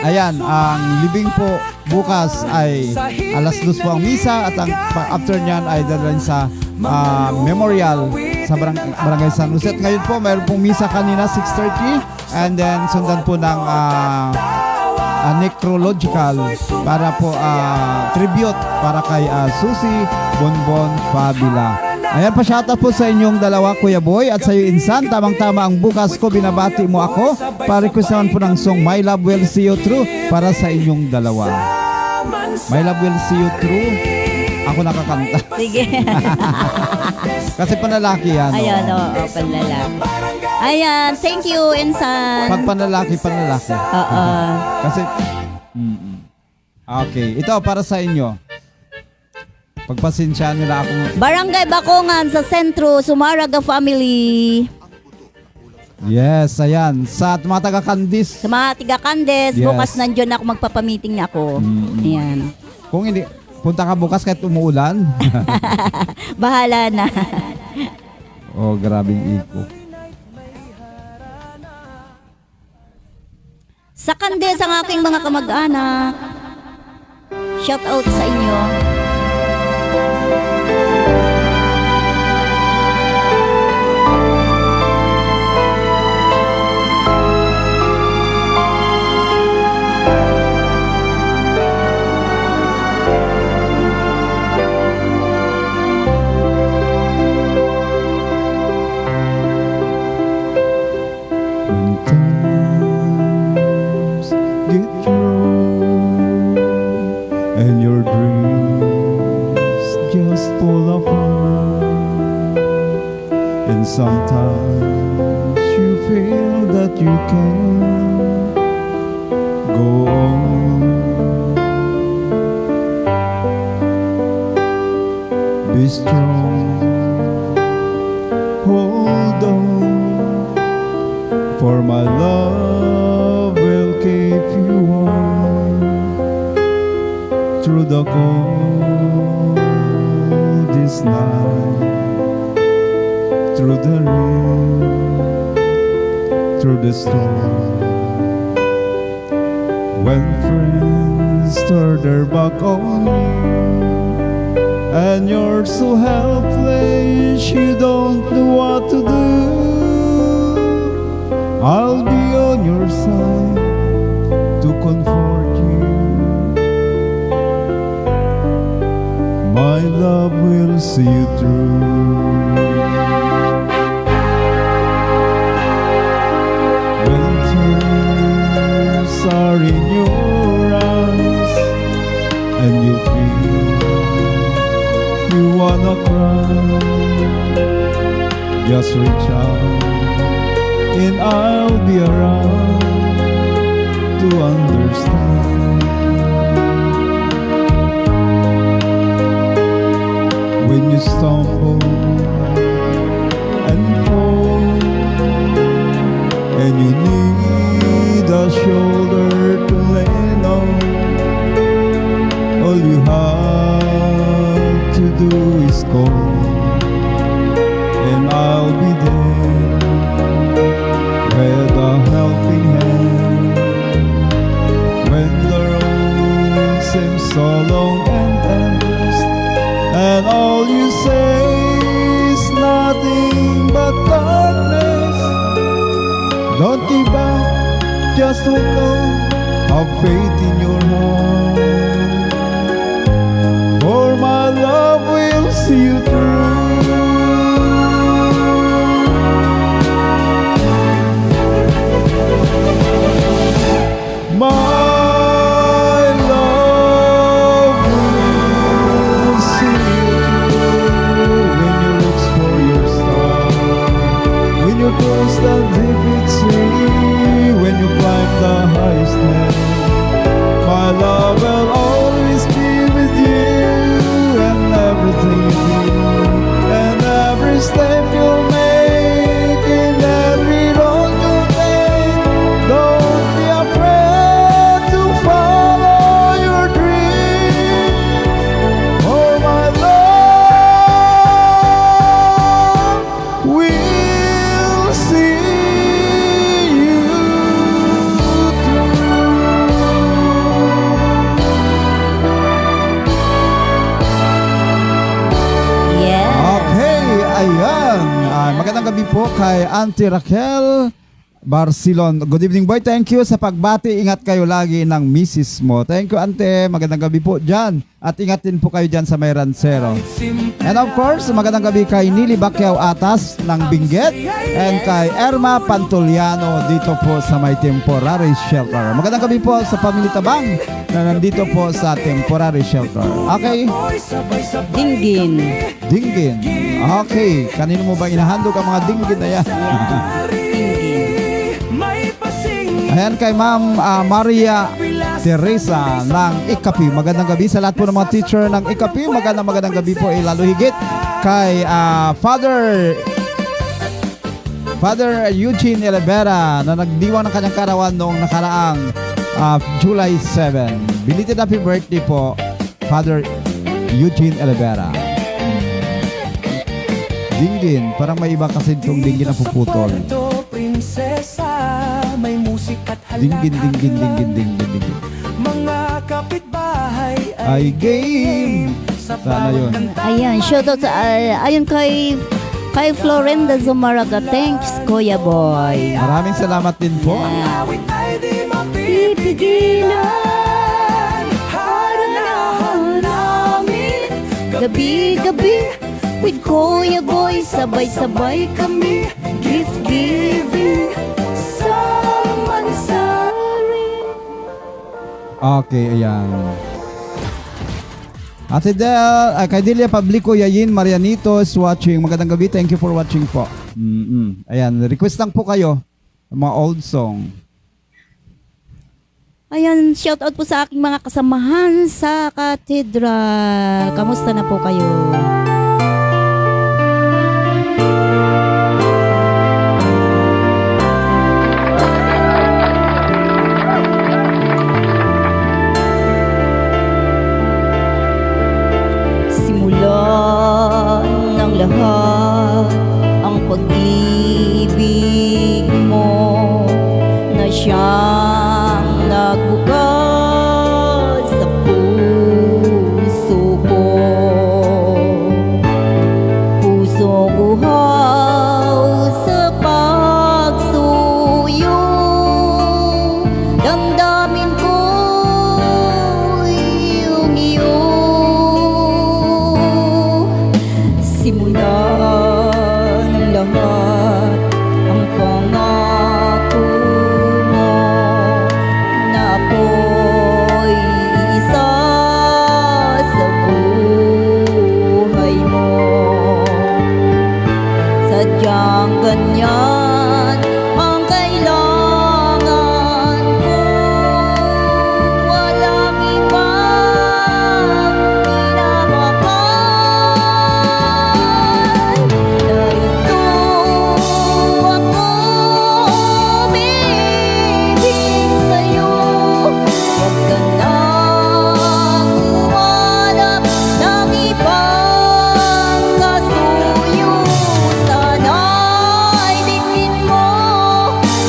[SPEAKER 1] Ayan, ang libing po bukas ay alas 2 po ang misa, at ang after nyan ay dadalhin sa memorial sa Barangay San Jose. At ngayon po, mayroon pong misa kanina 6:30, and then sundan po ng necrological para po tribute para kay Susie Bonbon Fabila. Ayan, pa-shoutout po sa inyong dalawa, Kuya Boy, at sa iyo, Insan. Tamang-tama ang bukas ko, binabati mo ako. Pa-request naman po ng song My Love Will See You Through para sa inyong dalawa. My Love Will See You Through. Ako nakakanta.
[SPEAKER 2] Sige.
[SPEAKER 1] Kasi panlalaki yan.
[SPEAKER 2] Ayan, oo, panlalaki. Ayan, thank you, Insan.
[SPEAKER 1] Pag panlalaki.
[SPEAKER 2] Oo.
[SPEAKER 1] Kasi, okay. Ito, para sa inyo. Pagpasensyaan nyo na ako.
[SPEAKER 2] Barangay Bakungan sa Sentro, Sumaraga Family.
[SPEAKER 1] Yes, ayan. Sa mga taga-Kandis.
[SPEAKER 2] Sa mga tiga-Kandes,
[SPEAKER 1] Yes.
[SPEAKER 2] bukas nandiyon ako, magpapamiting na ako. Ayan.
[SPEAKER 1] Kung hindi, punta ka bukas kahit umuulan.
[SPEAKER 2] Bahala na.
[SPEAKER 1] Oh, grabing iko.
[SPEAKER 2] Sa Kandes, ang aking mga kamag-anak. Shout out sa inyo.
[SPEAKER 1] And your dreams just fall apart, and sometimes you feel that you can't go on. Be strong, hold on, for my love will keep you warm through the coldest night, through the rain, through the storm. When friends turn their back on you and you're so helpless, you don't know what to do, I'll be on your side to comfort you. My love will see you through. When tears are in your eyes and you feel you wanna cry, just reach out and I'll be around to understand. When you stumble and fall and you need a shoulder to lean on, all you have to do is call and I'll be there with a helping hand. When the road seems so long and endless, and all you say is nothing but darkness, don't give up, just hold on, have faith in your heart, for my love will see you through. kay Auntie Raquel Barcelon. Good evening, boy. Thank you sa pagbati. Ingat kayo lagi ng misis mo. Thank you, Ante. Magandang gabi po dyan. At ingat din po kayo dyan sa may Rancero. And of course, magandang gabi kay Nili Bacquiao Atas ng Benguet and kay Erma Pantoliano dito po sa may temporary shelter. Magandang gabi po sa Pamilya Tabang na nandito po sa temporary shelter. Okay?
[SPEAKER 2] Dinggin.
[SPEAKER 1] Dinggin. Okay. Kanino mo ba inahandog ang mga dinggin na yan? Ayan kay Ma'am Maria Teresa ng IKAPI. Magandang gabi sa lahat po ng mga teacher ng IKAPI. Magandang gabi po, lalo higit kay Father Eugene Elevera na nagdiwang ng kanyang karawan noong nakaraang July 7. Belated happy birthday po, Father Eugene Elevera. Dinggin, parang may iba kasi itong dinggin na puputol.
[SPEAKER 3] May musik at
[SPEAKER 1] Dinggin.
[SPEAKER 3] Mga kapitbahay
[SPEAKER 1] Ay game. Sana yun.
[SPEAKER 2] Ayan, shoutout sa ayun kay Florenda Zumaraga. Thanks, Kuya Boy.
[SPEAKER 1] Maraming salamat din po.
[SPEAKER 3] awit ay di
[SPEAKER 2] Pipigilan haranahan namin gabi-gabi with Kuya Boy. Sabay-sabay kami gift giving sari.
[SPEAKER 1] Okay, ayan. Ate kay Delia Pablico Yayin Marianito is watching. Magandang gabi. Thank you for watching po. Ayan, request lang po kayo ng mga old song.
[SPEAKER 2] Ayan, shoutout po sa aking mga kasamahan sa katedral. Kamusta na po kayo? Simulan ng lahat ang pag-ibig mo na siyang nagbukas sa puso ko. Pusong uhaw sa pagsuyo, damdamin ko yung iyo. Simula ng lahat ang pangako mo na ako'y isa sa buhay mo. Sadyang ganyan ang kailangan ko. Walang ibang minamahal. Narito ako, umibig sa'yo. Huwag ka nang umanap ng ibang kasuyo. Sana'y tingin mo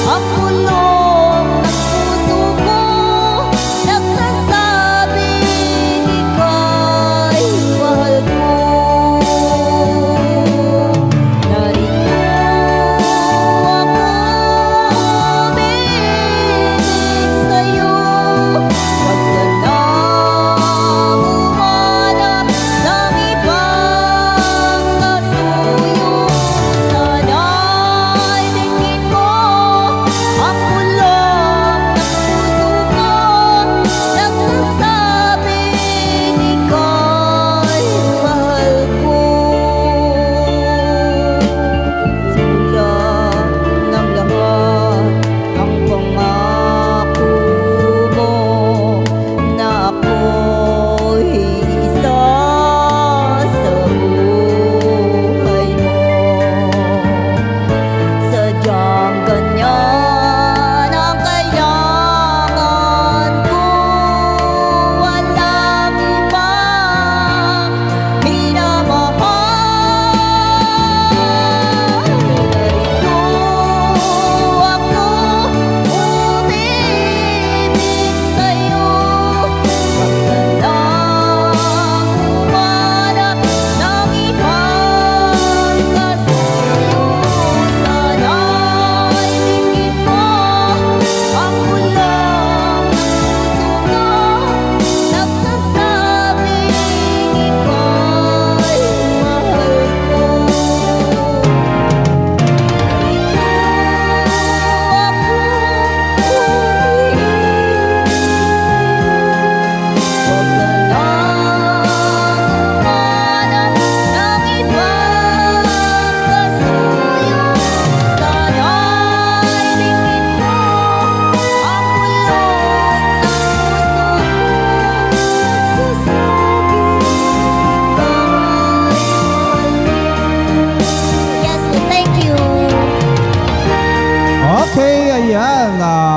[SPEAKER 2] ang bulong ng puso ko, nagsasabing ika'y mahal ko. Narito ako, umibig sa'yo. Huwag ka nang umanap ng ibang kasuyo. Sana'y tingin mo ang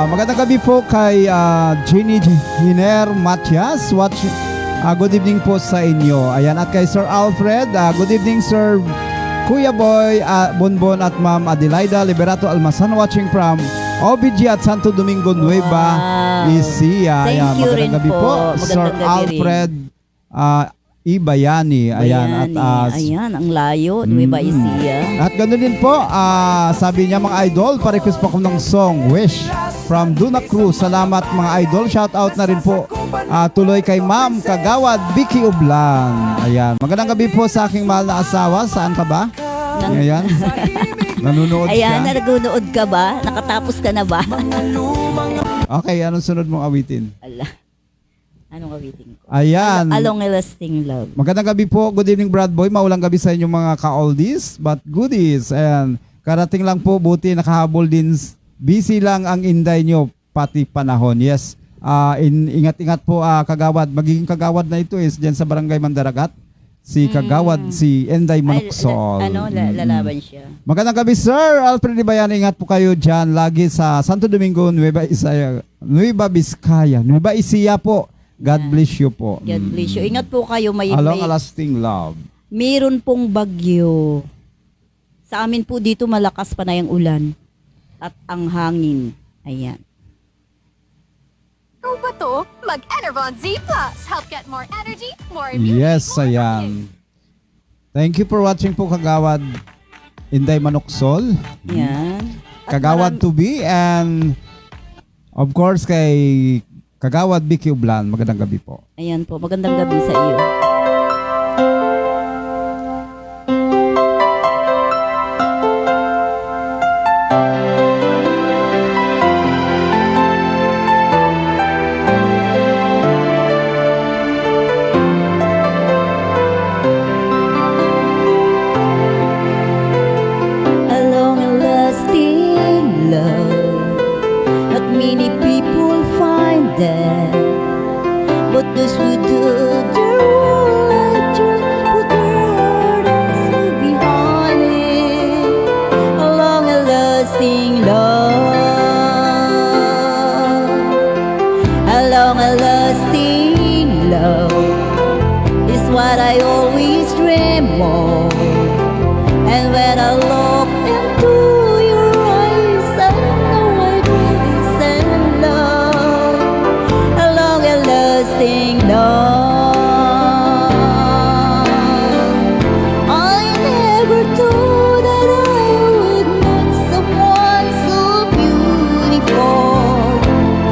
[SPEAKER 1] Magandang gabi po kay Jenny Hiner Matias. Good evening po sa inyo. Ayan, at kay Sir Alfred. Good evening, Sir Kuya Boy, Bonbon at Ma'am Adelaida Liberato Almasan, watching from OBG at Santo Domingo Nueva Ecija.
[SPEAKER 2] Thank
[SPEAKER 1] Ayan,
[SPEAKER 2] you
[SPEAKER 1] magandang
[SPEAKER 2] rin
[SPEAKER 1] gabi po.
[SPEAKER 2] Magandang
[SPEAKER 1] Sir
[SPEAKER 2] gabi rin.
[SPEAKER 1] Alfred Ibayani. Ayan, at
[SPEAKER 2] ayan, ang layo, Nueva Ecija.
[SPEAKER 1] at ganoon din po, sabi niya mga idol, pa-request po ako ng song Wish from Duna Cruz. Salamat mga idol. Shout out na rin po tuloy kay Ma'am Kagawad Vicky Ublan. Ayan. Magandang gabi po sa aking mahal na asawa. Saan ka ba? Ayan. Nanunood
[SPEAKER 2] Ayan,
[SPEAKER 1] siya.
[SPEAKER 2] nagunood ka ba? Nakatapos ka na ba?
[SPEAKER 1] Okay, anong sunod mong awitin?
[SPEAKER 2] Ala. Anong kawiting ko?
[SPEAKER 1] Ayan.
[SPEAKER 2] Along a lasting love.
[SPEAKER 1] Magandang gabi po. Good evening, Brad Boy. Maulang gabi sa inyong mga ka-oldies but goodies. Ayan. Karating lang po, buti nakahabol din. Busy lang ang inday nyo, pati panahon. Yes. Ingat-ingat po, kagawad. Magiging kagawad na ito is dyan sa Barangay Mandaragat. Si kagawad, si Enday Manuksol.
[SPEAKER 2] Lalaban siya.
[SPEAKER 1] Magandang gabi, Sir Alfred Ibayan. Ingat po kayo dyan. Lagi sa Santo Domingo, Nueva Vizcaya. Nueva Ecija po. God bless you po.
[SPEAKER 2] God bless you. Ingat po kayo.
[SPEAKER 1] Along a lasting love.
[SPEAKER 2] Mayroon pong bagyo. Sa amin po dito malakas pa na yung ulan. At ang hangin. Ayan.
[SPEAKER 4] Ikaw ba to? Mag-Enervon Z Plus. Help get more energy, more immunity,
[SPEAKER 1] Yes,
[SPEAKER 4] more
[SPEAKER 1] ayan. Thank you for watching po, Kagawad Inday Manuksol.
[SPEAKER 2] Yan. At
[SPEAKER 1] Kagawad to be, and of course kay Kagawad Vicky Ublan. Magandang gabi po.
[SPEAKER 2] Ayan po. Magandang gabi sa iyo. Along a lasting love, not many people find that. But those who do their own put their heart and soul behind it. Along a lasting love, along a lasting love is what I always dream of. And when I look into your eyes, I know I really stand love, along a lasting love. I never thought that I would meet someone so beautiful.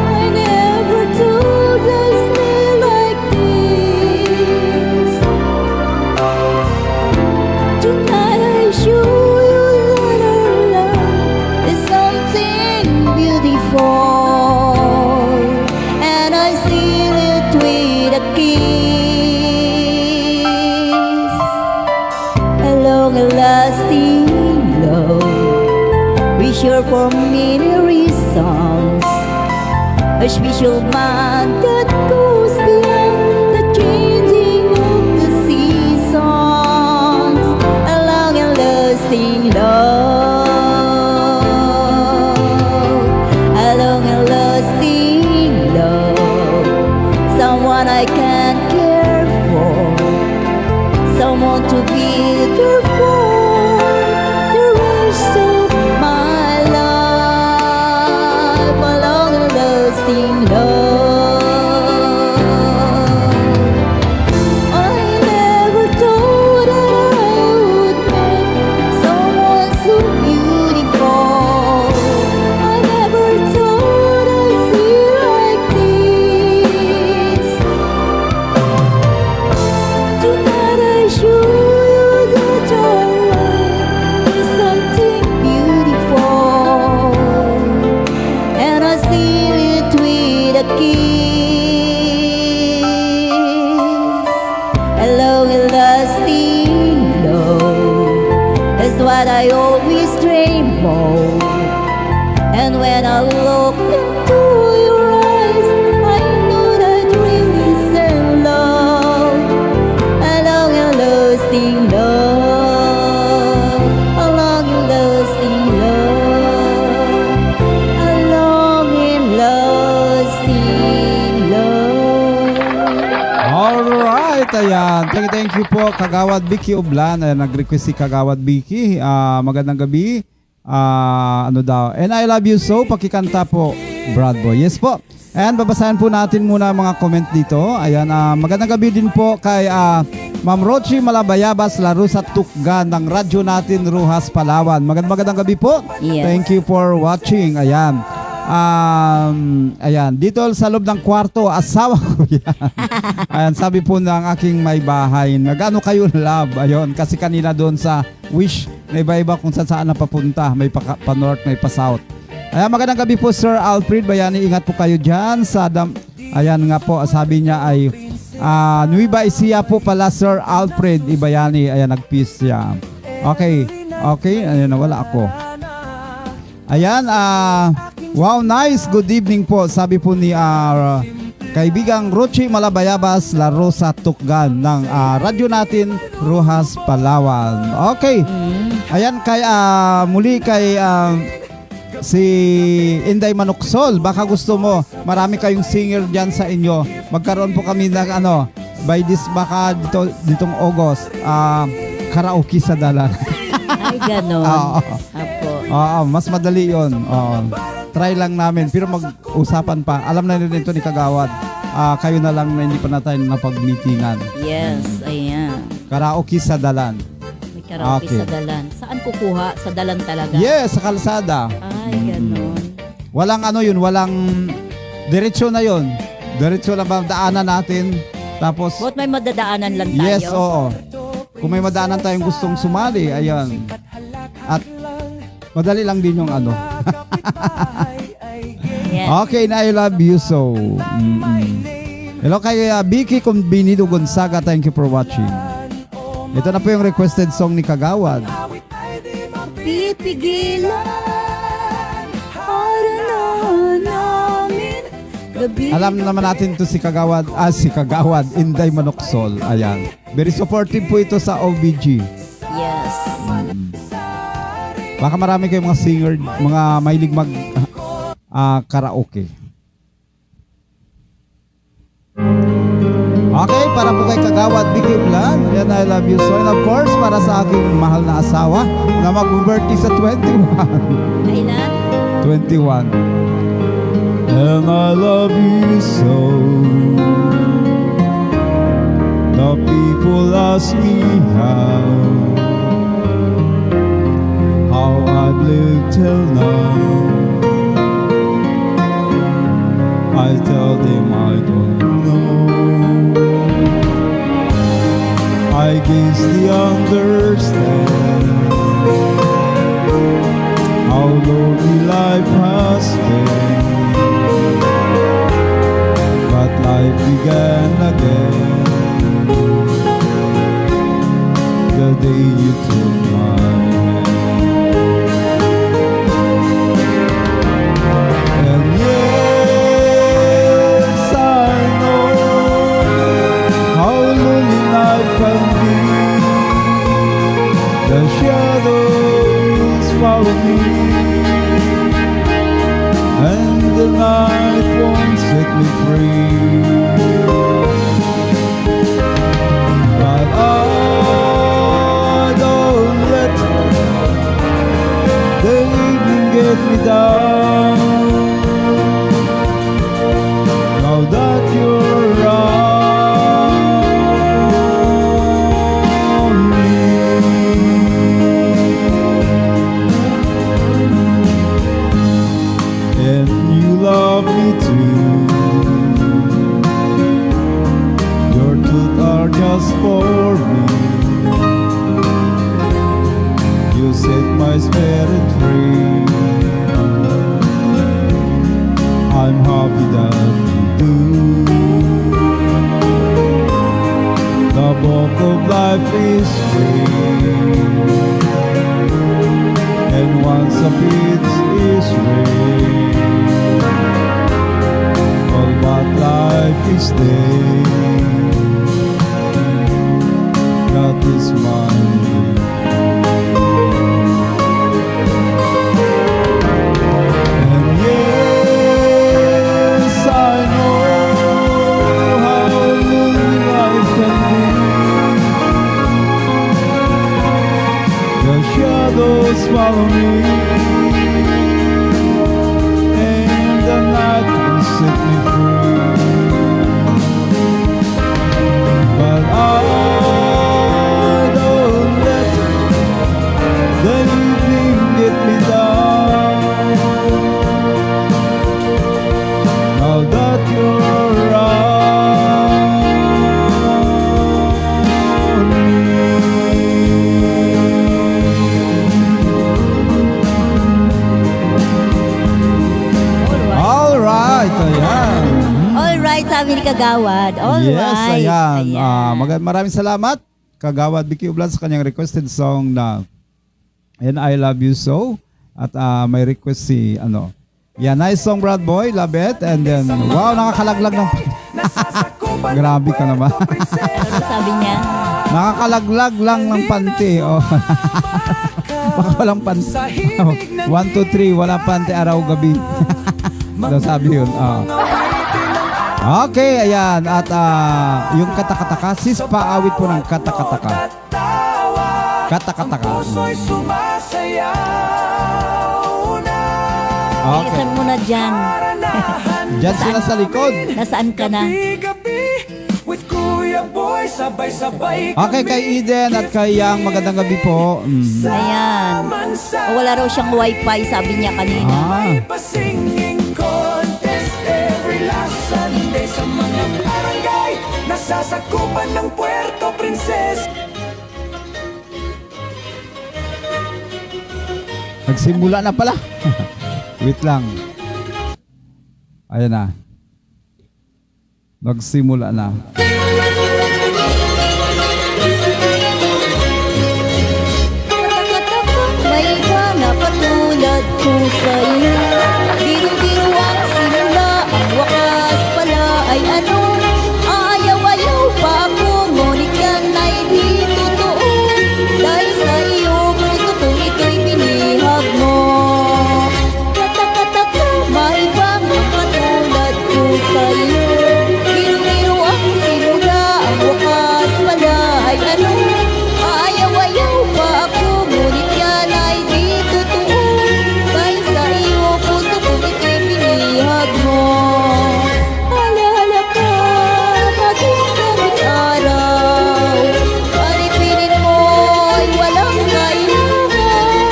[SPEAKER 2] I never thought I'd stay like this. Tonight I show you that our love is something beautiful, and I seal it with a kiss. Along a lasting love, we share for many reasons, a special bond that goes beyond the changing of the seasons. Along a lasting love, along a lasting love, someone I can care for, someone to be there for the rest of my life. Along a lasting love, I never thought that I would meet someone so beautiful. I never thought I'd see like this. Tonight I show you that our life is something beautiful, and I seal it with a kiss. Along a lasting love is what I always dream of. And when I look into your eyes, I know that really stand love, along a lasting love, along a lasting love, along a
[SPEAKER 1] thank you po Kagawad Vicky Ublan. Nag-request si Kagawad Vicky. Magandang gabi. Ano daw? And I love you so. Pakikanta po, Brad Boy. Yes po. And babasahin po natin muna mga comment dito. Ayan, magandang gabi din po kay Ma'am Rochi Malabayabas, laro sa Tukgan ng radyo natin, Rojas, Palawan. Magandang gabi po.
[SPEAKER 2] Yes.
[SPEAKER 1] Thank you for watching. Ayan. Ayan, dito sa loob ng kwarto, asawa ko yan. Ayan, sabi po ng aking may bahay, nagano kayo love? Ayun, kasi kanina doon sa Wish, na iba-iba kung saan napapunta. May pa-north, may pa-south. Ayan, magandang gabi po Sir Alfred Bayani, ingat po kayo dyan sa ayan nga po, sabi niya ay Nueva Ecija po pala Sir Alfred Ibayani. Ayan, nag-peace siya. Okay, ayan, nawala ako. Ayan, wow, nice, good evening po. Sabi po ni kaibigang Rochi Malabayabas, laro sa Tukgan ng radyo natin, Rojas, Palawan. Okay, ayan, muli kay si Inday Manuksol, baka gusto mo, marami kayong singer dyan sa inyo. Magkaroon po kami ng by this, baka ditong August, karaoke sa dalan.
[SPEAKER 2] Ay, ganon. Apo.
[SPEAKER 1] Mas madali yun. Try lang namin, pero mag-usapan pa. Alam na rin ito ni Kagawad. Kayo na lang na hindi pa na tayo napag-meetingan.
[SPEAKER 2] Yes, ayan.
[SPEAKER 1] Karaoke sa dalan.
[SPEAKER 2] Karaoke
[SPEAKER 1] Okay.
[SPEAKER 2] sa dalan. Saan kukuha? Sa dalan talaga?
[SPEAKER 1] Yes, sa kalsada.
[SPEAKER 2] Ay, ganon.
[SPEAKER 1] Walang walang diretsyo na yun. Diretsyo lang ba daanan natin. Tapos,
[SPEAKER 2] Ba't may madadaanan lang tayo?
[SPEAKER 1] yes, oo. Kung may madaanan tayong gustong sumali, ayan. At madali lang din yung
[SPEAKER 2] Yes.
[SPEAKER 1] Okay, na I love you so. Hello kay Vicky Combinido Gonzaga, thank you for watching. Ito na po yung requested song ni Kagawad.
[SPEAKER 2] Pipigilan para namin gabi.
[SPEAKER 1] Alam naman natin to si Kagawad, Inday Manuksol. Ayan. Very supportive po ito sa OBG.
[SPEAKER 2] Yes.
[SPEAKER 1] Baka marami kayong mga singer, mga mahilig mag karaoke. Okay, para po kay Kagawad Vicky Blan, and I love you so. And of course, para sa aking mahal na asawa na mag-birthday sa 21.
[SPEAKER 2] Kailan?
[SPEAKER 1] 21. And I love you so. The people ask me how I've lived till now. I tell them I don't know. I guess they understand how lonely life has been. But life began again the day you took my hand. And yes, I know how lonely life can be. The shadows follow me, and the night won't set me free. But I don't let the evening get me down. Now that you're around me, and you love me too. Your truth are just for me. You set my spirit free. I'm happy that you do. The book of life is free, and once a bit is real, all but life is there. That is mine. And yes, I know how lonely life can be.
[SPEAKER 2] sabi ni Kagawad. All
[SPEAKER 1] Yes,
[SPEAKER 2] right.
[SPEAKER 1] ayan.
[SPEAKER 2] Ayan.
[SPEAKER 1] Maraming salamat, Kagawad Vicky Ublan, sa kanyang requested song na And I Love You So. At may request si, yeah, nice song, Brad Boy. Love it. And then, wow, nakakalaglag ng... Grabe ka naman.
[SPEAKER 2] Ano sabi niya?
[SPEAKER 1] Nakakalaglag lang ng panty. Oh. Baka walang panty. 1, 2, 3, walang panty araw-gabi. Ano sabi yun? Okay, ayan. At yung katakataka, sis paawit po ng katakataka. Katakataka. Okay.
[SPEAKER 2] Bilisan mo na dyan.
[SPEAKER 1] Diyan sila sa likod.
[SPEAKER 2] Nasaan ka na?
[SPEAKER 1] Okay, kay Eden at kay Yang, magandang gabi po.
[SPEAKER 2] Ayan. O, wala raw siyang wifi, sabi niya kanina.
[SPEAKER 3] Nasasakupan ng Puerto Princesa.
[SPEAKER 1] Nagsimula na pala. Wait lang. Ayan na. Nagsimula na.
[SPEAKER 2] May iba na patulad ko sa'yo. Biro-biro ang simula, ang wakas pala ay ano. Ayaw-ayaw pa ako, ngunit yan ay di totoo. Dahil sa iyo, puso ko ito'y binihag mo. Katakataka, may iba na patulad ko sa'yo. Biro-biro ang simula, ang wakas pala ay ano. Ayaw-ayaw pa ako, ngunit yan ay di totoo. Dahil sa iyo, puso ko ito'y binihag mo. Alaala ka, maging kaming araw. Alipinin mo'y walang kailangan.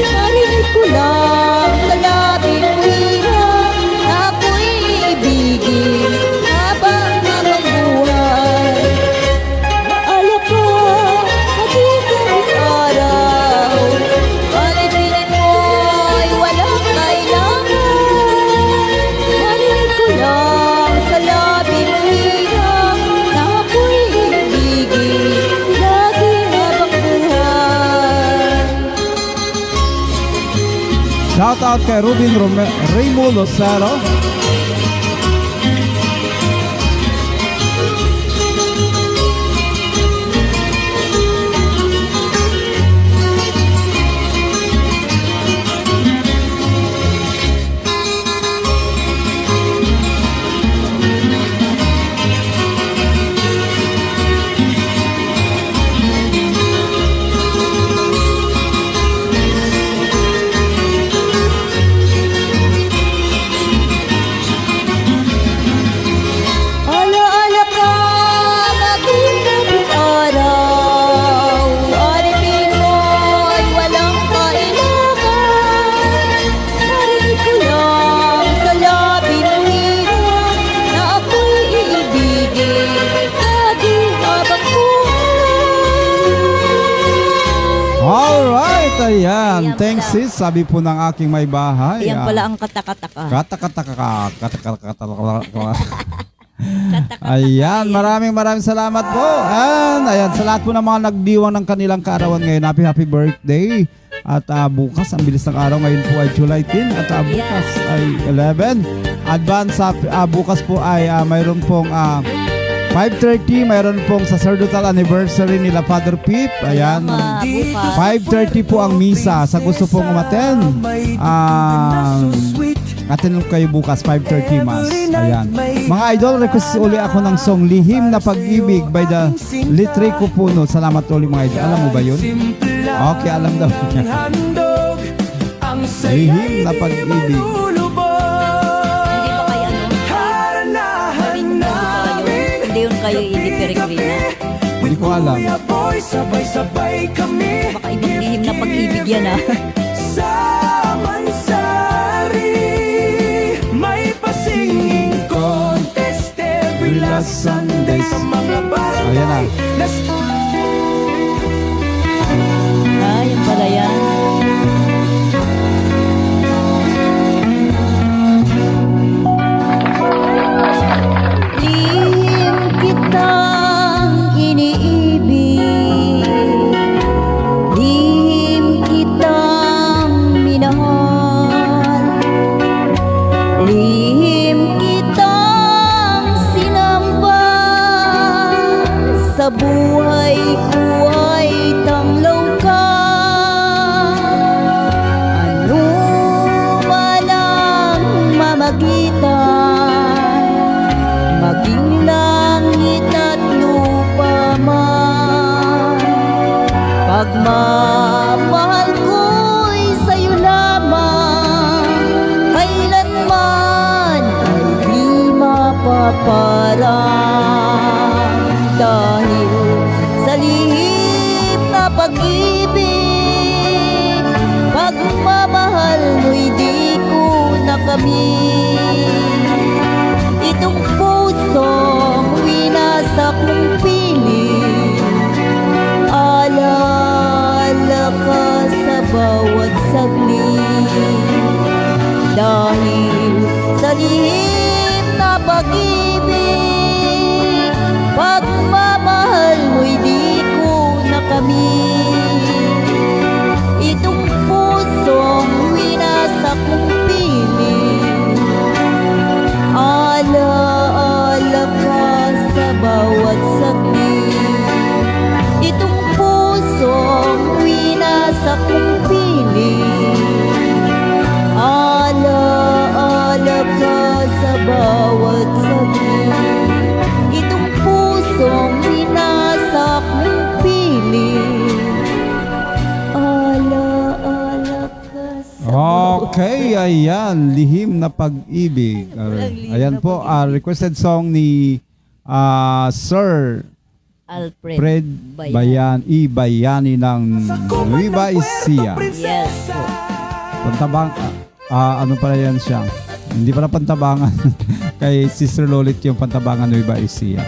[SPEAKER 2] Narinig ko lang sa labi mo hirap na ako'y ibigin habang buhay. Ala ka, maging kaming araw. Alipinin mo'y walang kailangan. Narinig ko lang sa labi mo hirap na ako'y ibigin lagi habang buhay.
[SPEAKER 1] Shout out kay Rubin Raymo Lozaro.
[SPEAKER 2] Alaala ka, maging kaming araw. Alipin mo'y walang kailangan. Narinig ko lang sa labi mo hirap na ako'y iibigin lagi habang buhay.
[SPEAKER 1] Alright, ayan.
[SPEAKER 2] Ayan
[SPEAKER 1] Thanks
[SPEAKER 2] pala.
[SPEAKER 1] sis, sabi po ng aking may bahay.
[SPEAKER 2] Ayan pala ang katakataka.
[SPEAKER 1] Katakataka. Ayan, maraming salamat po. And ayan, sa lahat po ng mga nagdiwang ng kanilang kaarawan ngayon, happy birthday. At bukas, ang bilis ng araw ngayon po ay July 10 at bukas ay 11. Advance, bukas po ay mayroon pong 5:30, mayroon pong sacerdotal anniversary nila Father Pip. Ayan,
[SPEAKER 2] Bukas.
[SPEAKER 1] 5:30 po ang misa. Sa gusto pong umaten, attend kayo bukas 5:30 mass. Ayan. Mga idol, request uli ako ng song Lihim na Pag-ibig by the Litrico Puno. Salamat uli mga idol. Alam mo ba yun? Okay, alam daw niya. Lihim na Pag-ibig.
[SPEAKER 2] Hindi ba kayo Hindi yun kayo Idi Peregrina.
[SPEAKER 1] Hindi ko alam.
[SPEAKER 3] Sabay-sabay kami.
[SPEAKER 2] Baka ibig-lihim na pag-ibig yan
[SPEAKER 3] Sa Mansari, may pasinging contest every last Sunday sa mga barangay.
[SPEAKER 1] Ayan na.
[SPEAKER 2] Yan pala yan. Pagmamahal ko'y sa'yo lamang, kailanman ay di mapaparang. Dahil sa lihim na pag-ibig, pagmamahal mo'y di ko nakamit. Itong pusong winasak mong piling, alaala ka sa bawat saglit. Dahil sa lihim na pag-ibig, pagmamahal mo'y di ko nakamit. Itong pusong winasak mong piling, alaala ka sa bawat saglit. Itong pusong winasak mong piling, alaala ka sa bawat saglit. Itong pusong winasak mong piling, alaala ka sa
[SPEAKER 1] Okay, ayan, Lihim na Pag-ibig. Ayan po, requested song ni Sir
[SPEAKER 2] Alfred
[SPEAKER 1] Fred Bayani ng Nueva Ecija.
[SPEAKER 2] Yes po.
[SPEAKER 1] Pantabang, ano pala yan siya? Hindi pala Pantabangan. Kay Sister Lolit yung Pantabangan Nueva Ecija.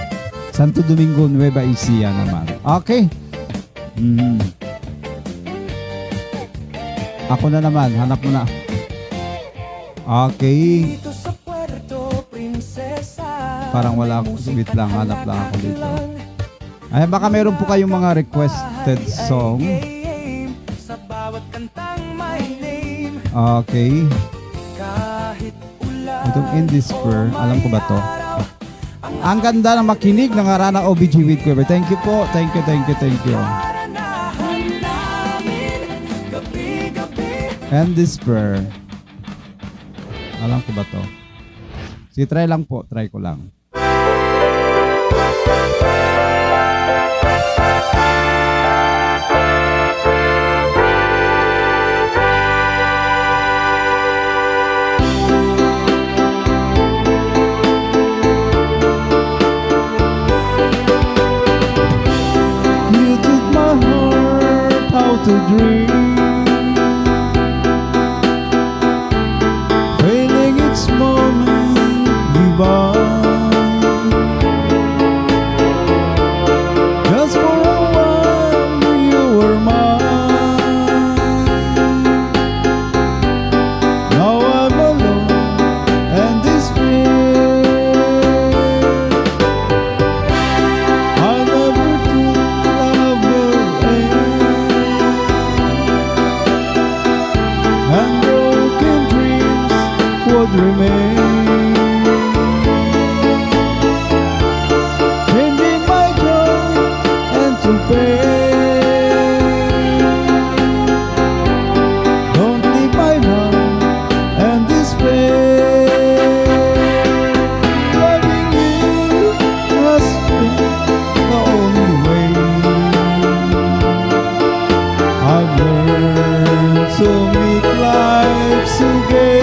[SPEAKER 1] Santo Domingo Nueva Ecija naman. Okay. Ako na naman, hanap mo na. Okay.
[SPEAKER 3] Dito sa Puerto Princesa,
[SPEAKER 1] Parang wala ako. Wait lang, hanap lang ako dito. Ay, baka meron po kayong mga requested song.
[SPEAKER 3] sa bawat kantang my name,
[SPEAKER 1] Okay.
[SPEAKER 3] kahit ulan
[SPEAKER 1] Itong In Despair, alam ko ba to? Ang ganda ng makinig ng Arana OBG with Quiver. Thank you po. Thank you.
[SPEAKER 3] naranahan namin gabi-gabi.
[SPEAKER 1] And Despair. Alam ko ba to? Sige, try lang po. Try ko lang. You took my heart how to dream, feeling its moment divine. Just for a while you were mine. Now I'm alone and despair. I never thought love would end, and broken dreams would remain. Changing my joy into pain. Don't leave my love and despair. Loving you has been the only way. I've learned to make life so gay.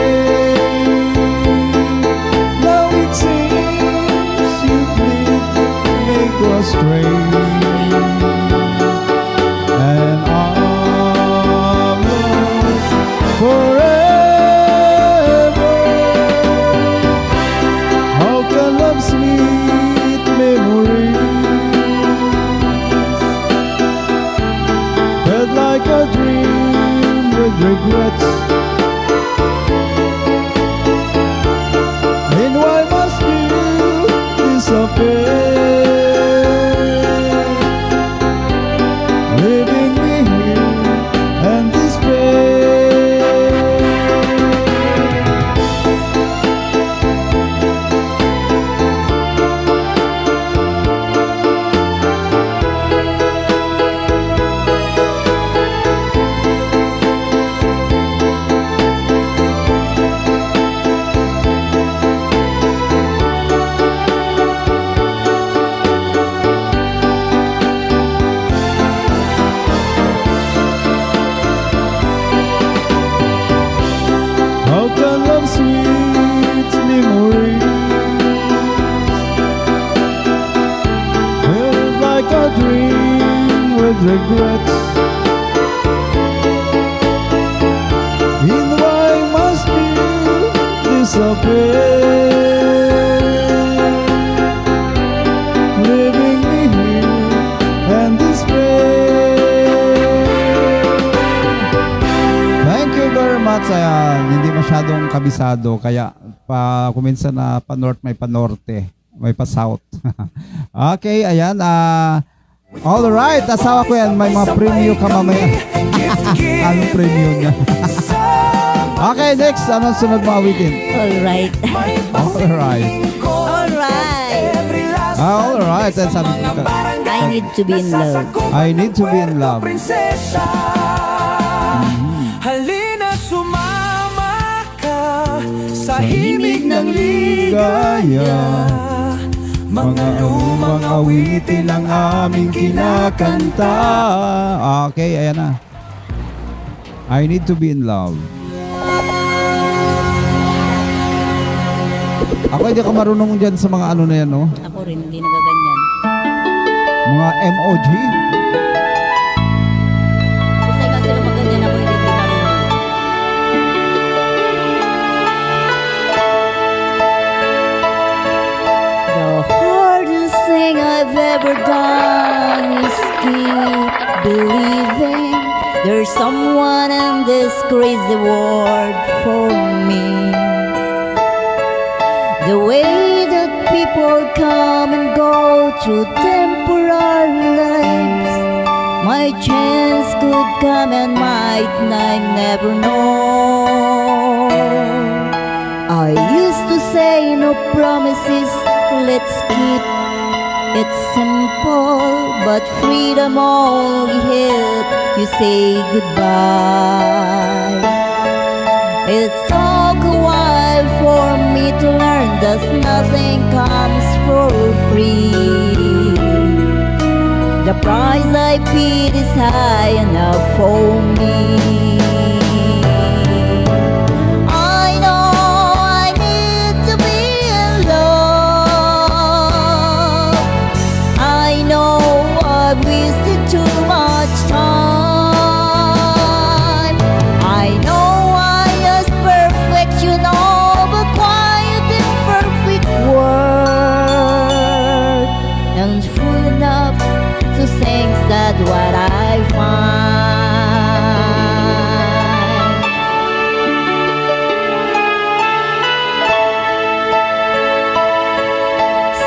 [SPEAKER 1] regrets. In why must you disappear? Leaving me here and despair. Thank you very much. Ayan, hindi masyadong kabisado kaya kuminsan na pa-north may pa-norte, may pa-south. Okay, ayan. All right, asawa ko yan. May mga premium ka mamaya. Anong premium niya? Okay, next. Anong sunod mo awitin?
[SPEAKER 2] Alright.
[SPEAKER 1] Alright.
[SPEAKER 2] Alright.
[SPEAKER 1] Alright. Then sabi ko,
[SPEAKER 2] I need to be in love.
[SPEAKER 1] I need to be in love.
[SPEAKER 3] Prinsesa, halina sumama ka sa himig ng ligaya. Mga lumang awitin ang aming kinakanta.
[SPEAKER 1] Okay, ayan na. I need to be in love. Ako hindi ako marunong dyan sa mga ano na yan, no?
[SPEAKER 2] Ako rin, hindi nagaganyan.
[SPEAKER 1] Mga MOG.
[SPEAKER 2] Kasi nga sila maganyan, ako hindi marunong. The hardest thing I've ever done is keep believing there's someone in this crazy world for me. The way that people come and go through temporary lives, my chance could come and might I never know. I used to say no promises, let's keep it simple, but freedom only help you say goodbye. It took a while for me to learn that nothing comes for free. The price I paid is high enough for me. I know I need to be in love. I know I've wasted too much time. I know perfection of a quiet and perfect world, and full enough to things that what I find.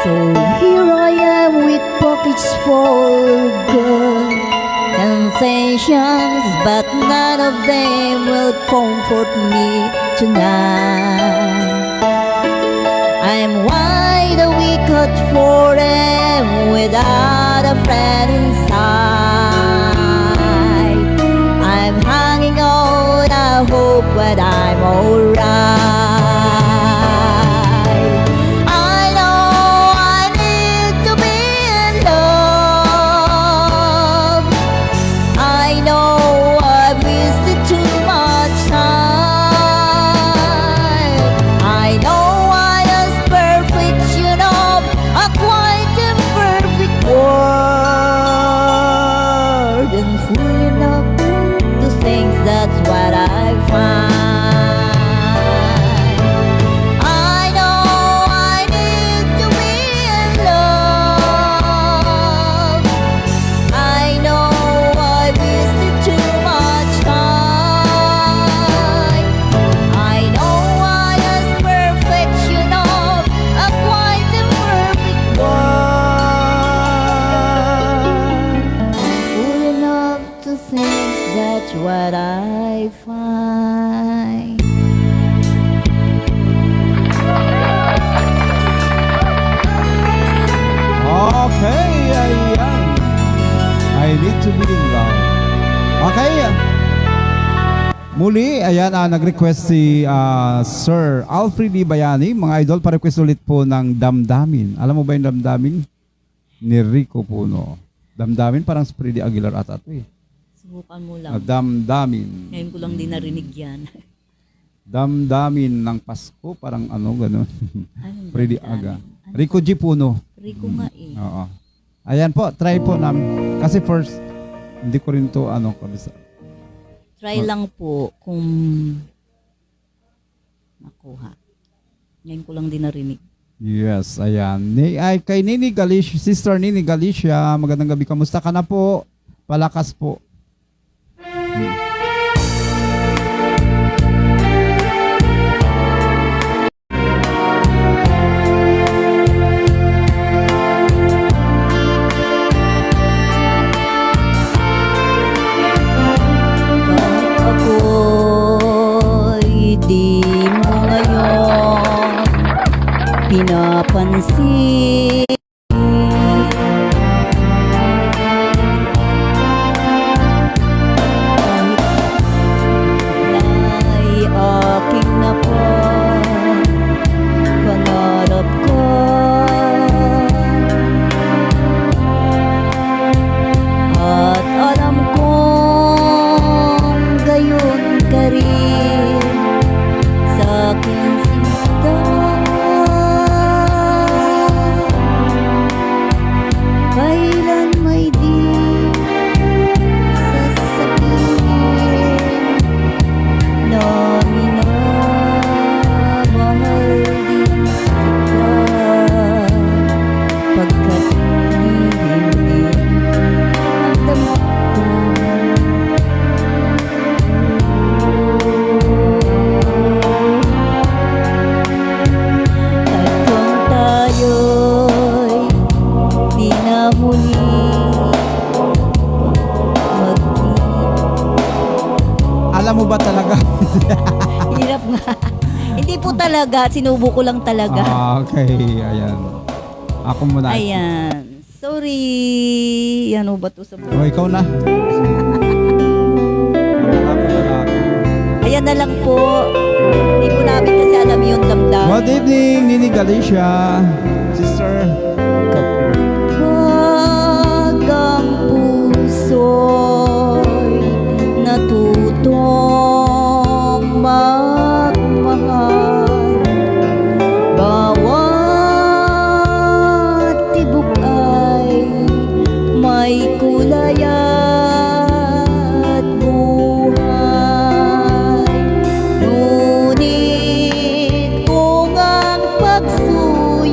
[SPEAKER 2] So here I am with pockets full of gold and sensations, but none of them will comfort me tonight. I'm wide awake at 4 a.m. without a friend inside. I'm hanging out a hope, but I'm alright. I know I need to be in love. I know I've wasted too much time. I know I was perfection of a quite imperfect world, and full enough to things that's what I find. I know I need to be in love. I know I wasted too much time. I know I was perfection of a quite imperfect world. Full enough to think that's what I find.
[SPEAKER 1] Okay, ayan. I need to be in love. Okay. Muli, ayan, nag-request si Sir Alfred D. Bayani. Mga idol, pa-request ulit po ng Damdamin. Alam mo ba yung Damdamin? Ni Rico Puno. Damdamin parang si Freddy Aguilar at ato eh.
[SPEAKER 2] Subukan mo lang.
[SPEAKER 1] Damdamin.
[SPEAKER 2] Ngayon ko lang din narinig yan.
[SPEAKER 1] Damdamin ng Pasko, parang ano, gano'n.
[SPEAKER 2] Anong
[SPEAKER 1] Freddy
[SPEAKER 2] damdamin?
[SPEAKER 1] Aga. Rico G. Puno.
[SPEAKER 2] Rico nga eh.
[SPEAKER 1] Oo. Ayan po, try po namin. Kasi first, Hindi ko rin to kabisa.
[SPEAKER 2] Try lang po kung makuha. Ngayon ko lang din narinig.
[SPEAKER 1] Yes, ayan. Kay Nini Galicia, Sister Nini Galicia, magandang gabi. Kamusta ka na po? Palakas po.
[SPEAKER 2] Kahit ako'y di mo ngayon pinapansin, ay aking pangarap ko. At alam kong gayon ka rin sa aking sinta. Kailan may di sasabihin na minamahal din kita, pagkat hindi ang damot ko. At kung tayo'y di na muli
[SPEAKER 1] Alam mo ba talaga?
[SPEAKER 2] hirap nga. Hindi po talaga, sinubo ko lang talaga.
[SPEAKER 1] Okay, ayan. Ako muna.
[SPEAKER 2] Ayan. Sorry. Ano ba to sa
[SPEAKER 1] O, ikaw na.
[SPEAKER 2] Ayan na lang po. Hindi po namin kasi alam yung damdamin.
[SPEAKER 1] Good evening, Nini Galicia. Sister.
[SPEAKER 2] Pag ang puso'y natutong magmahal, bawat tibok ay may kulay at buhay. Ngunit kung ang pagsuyo'y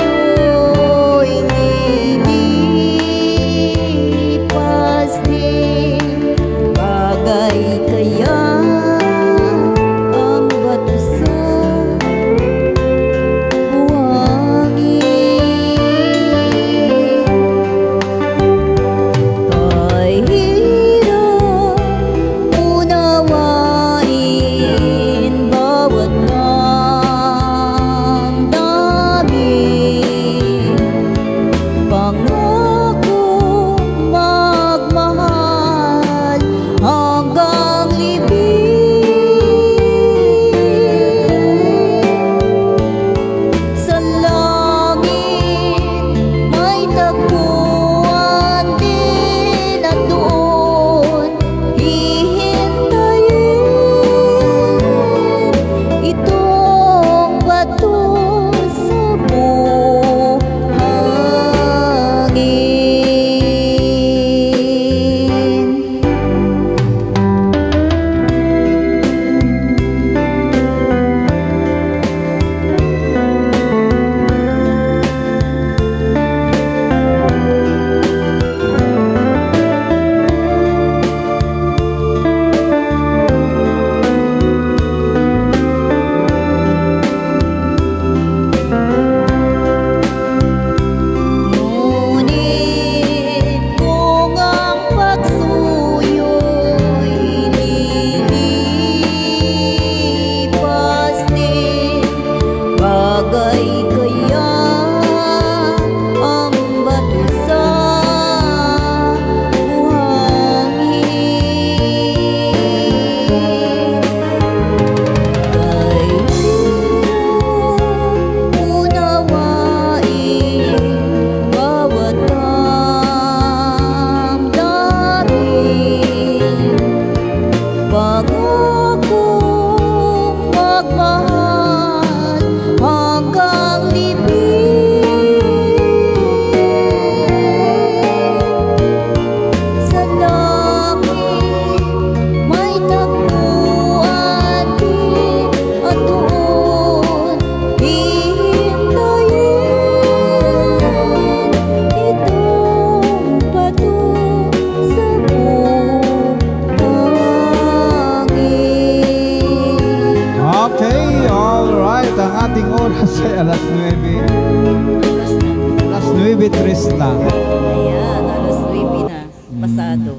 [SPEAKER 1] Alas 9:03 na.
[SPEAKER 2] Ayan, alas 9 na. Pasado.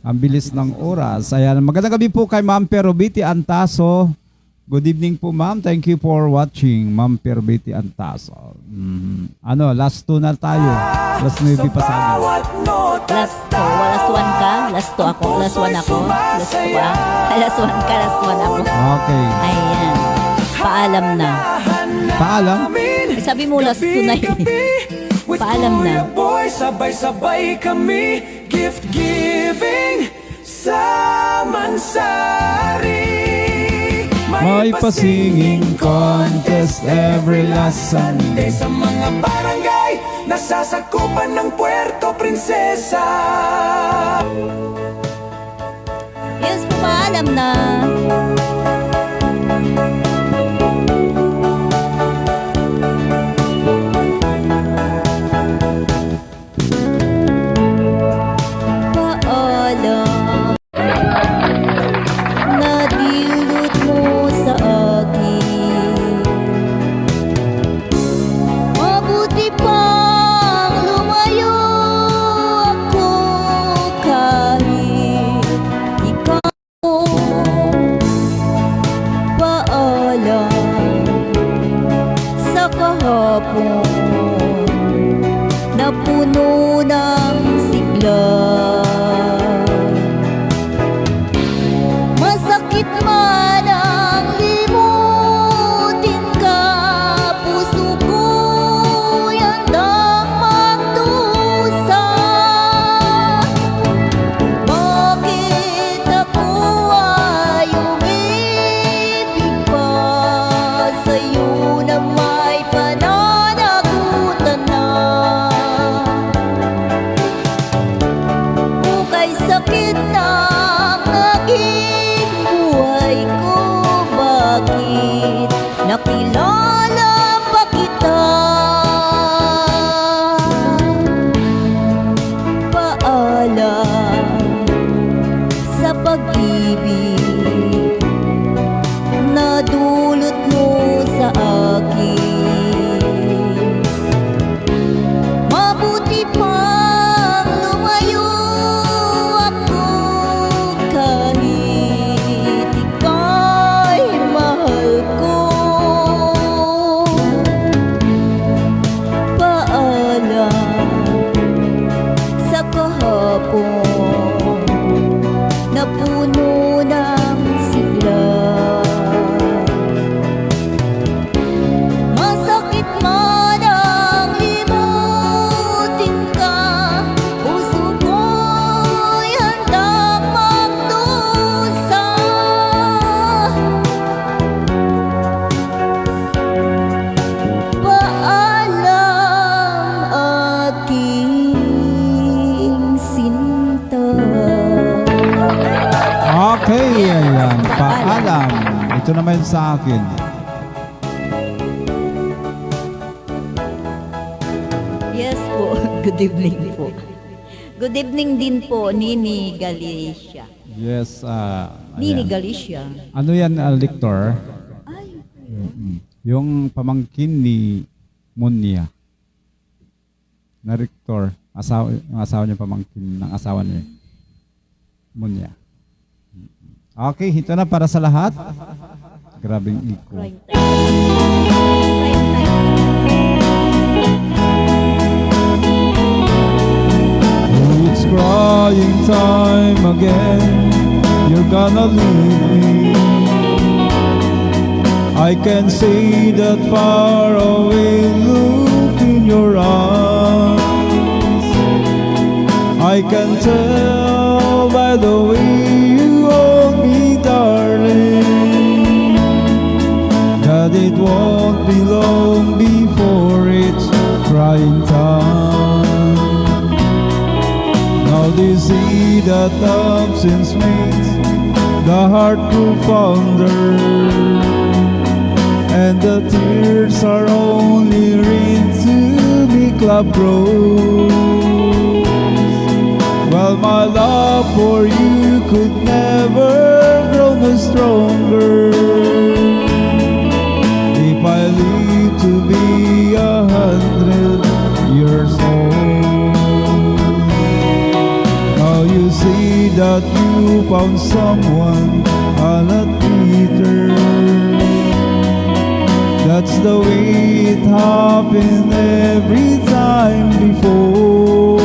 [SPEAKER 1] Ang bilis ng oras. Ayan, magandang gabi po kay Ma'am Perobiti Antaso. Good evening po, ma'am. Thank you for watching, Ma'am Perobiti Antaso. Last 2 na tayo. Last 9 pa sana.
[SPEAKER 2] Last 2. Last 1 ka? Last 2 ako? Last 1 ako? Last 2 ka? Last 1 ka? Last 1 ako?
[SPEAKER 1] Okay.
[SPEAKER 2] Ayan. Paalam na.
[SPEAKER 1] Paalam?
[SPEAKER 2] Ay, sabi mo last 2 na yun. Paalam na.
[SPEAKER 3] Boy, sabay-sabay kami gift giving sa Mansari.
[SPEAKER 1] May pasinging contest every last Sunday.
[SPEAKER 3] Sa mga barangay nasasakupan ng Puerto Princesa.
[SPEAKER 2] Yes, paalam na. Paalam na dilot mo sa akin. Mabuti pang lumayo ako kahit ikaw. Paalam sa kahapon na puno ng sigla. Masakit man ang limutin ka, puso ko'y handang magdusa. Bakit ako ay umibig pa sa'yo na may pananagutan na? Kay sakit ng naging buhay ko, bakit nakilala pa kita? Paalam sa pag-ibig na dulot mo sa akin. Mabuti pang lumayo ako kahit ika'y mahal ko. Paalam sa kahapon na puno ng sigla. Masakit man ang limutin ka, puso ko'y handang magdusa. Paalam aking sinta.
[SPEAKER 1] Okay, ayan. Paalam. Ito naman sa akin.
[SPEAKER 2] Yes po. Good evening po. Good evening din po, Nini Galicia.
[SPEAKER 1] Yes.
[SPEAKER 2] Nini
[SPEAKER 1] Ayan.
[SPEAKER 2] Galicia.
[SPEAKER 1] Ano yan, Lictor?
[SPEAKER 2] Ay,
[SPEAKER 1] Yung pamangkin ni Munya. Na Rector. Yung asawa niya, pamangkin ng asawa niya. Munya. Okay, ito na para sa lahat. Grabing iko.
[SPEAKER 2] prime time. Prime time.
[SPEAKER 1] It's crying time again. You're gonna leave me. I can see that far away look in your eyes. I can tell by the way you hold me, darling, that it won't be long before it's crying time. Now they see that absence makes the heart grow fonder, and the tears are only rain to make love grow. Well, my love for you could never grow no stronger if I live to that you found someone a lot better. That's the way it happened every time before.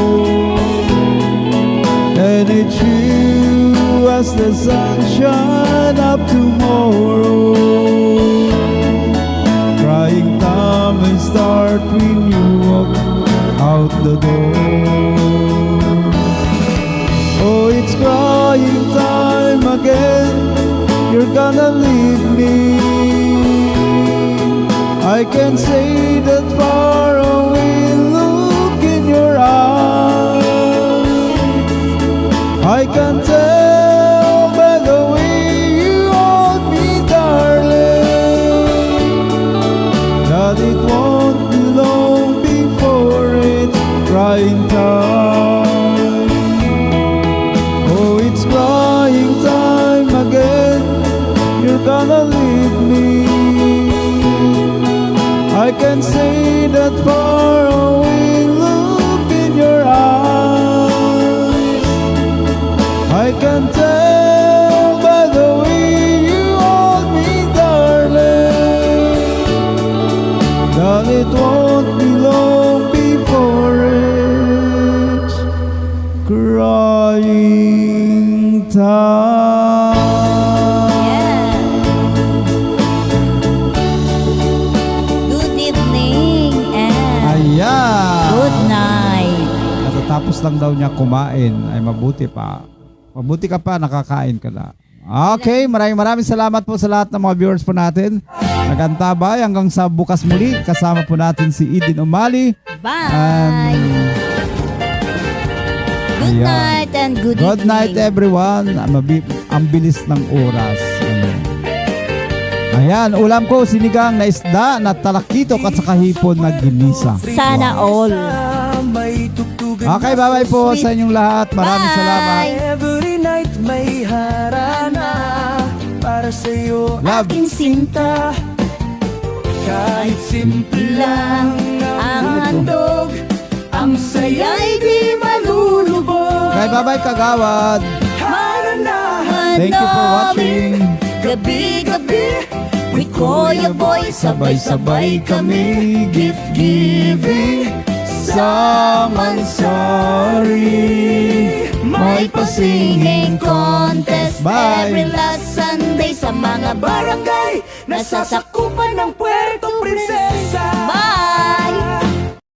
[SPEAKER 1] And it's you as the sunshine up tomorrow. Crying time will start when you walk out the door. Oh, it's crying time again. You're gonna leave me. I can say that far away look in your eyes. I can tell by the way you hold me, darling, that it won't be long before it's crying time. Oh, it's crying time again. You're gonna leave me. I can say that far away look in your eyes. I can tell by the way you hold me, darling, that it won't be long before it's crying time.
[SPEAKER 2] Good evening and
[SPEAKER 1] Ayan.
[SPEAKER 2] good night.
[SPEAKER 1] Katatapos lang daw niya kumain, ay mabuti pa. Mabuti ka pa, nakakain ka na. Okay, maraming salamat po sa lahat ng mga viewers po natin. Nagantabay hanggang sa bukas muli. Kasama po natin si Eden Umali.
[SPEAKER 2] Bye. Good
[SPEAKER 1] Ayan.
[SPEAKER 2] night and good
[SPEAKER 1] Good
[SPEAKER 2] evening.
[SPEAKER 1] night everyone. Ang bilis ng oras. Ayan, ulam ko sinigang na isda na talakitok at saka hipon na ginisa.
[SPEAKER 2] Sana all.
[SPEAKER 3] May tugtugan
[SPEAKER 1] Okay, bye-bye po sa inyong lahat. Maraming
[SPEAKER 2] Bye.
[SPEAKER 1] salamat.
[SPEAKER 3] Every night may harana para sa'yo
[SPEAKER 1] Love.
[SPEAKER 2] Aking sinta,
[SPEAKER 3] kahit simple lang
[SPEAKER 2] ang handog, ang saya'y di malulubog.
[SPEAKER 1] Okay, bye-bye kagawad.
[SPEAKER 3] Haranahan
[SPEAKER 1] Thank you for watching.
[SPEAKER 2] Gabi-gabi, with Kuya Boy, sabay-sabay kami gift-giving.
[SPEAKER 1] Sa Mansari.
[SPEAKER 2] May pasinging contest
[SPEAKER 1] Bye.
[SPEAKER 2] every last Sunday sa mga barangay
[SPEAKER 3] Nasasakupan ng Puerto Princesa.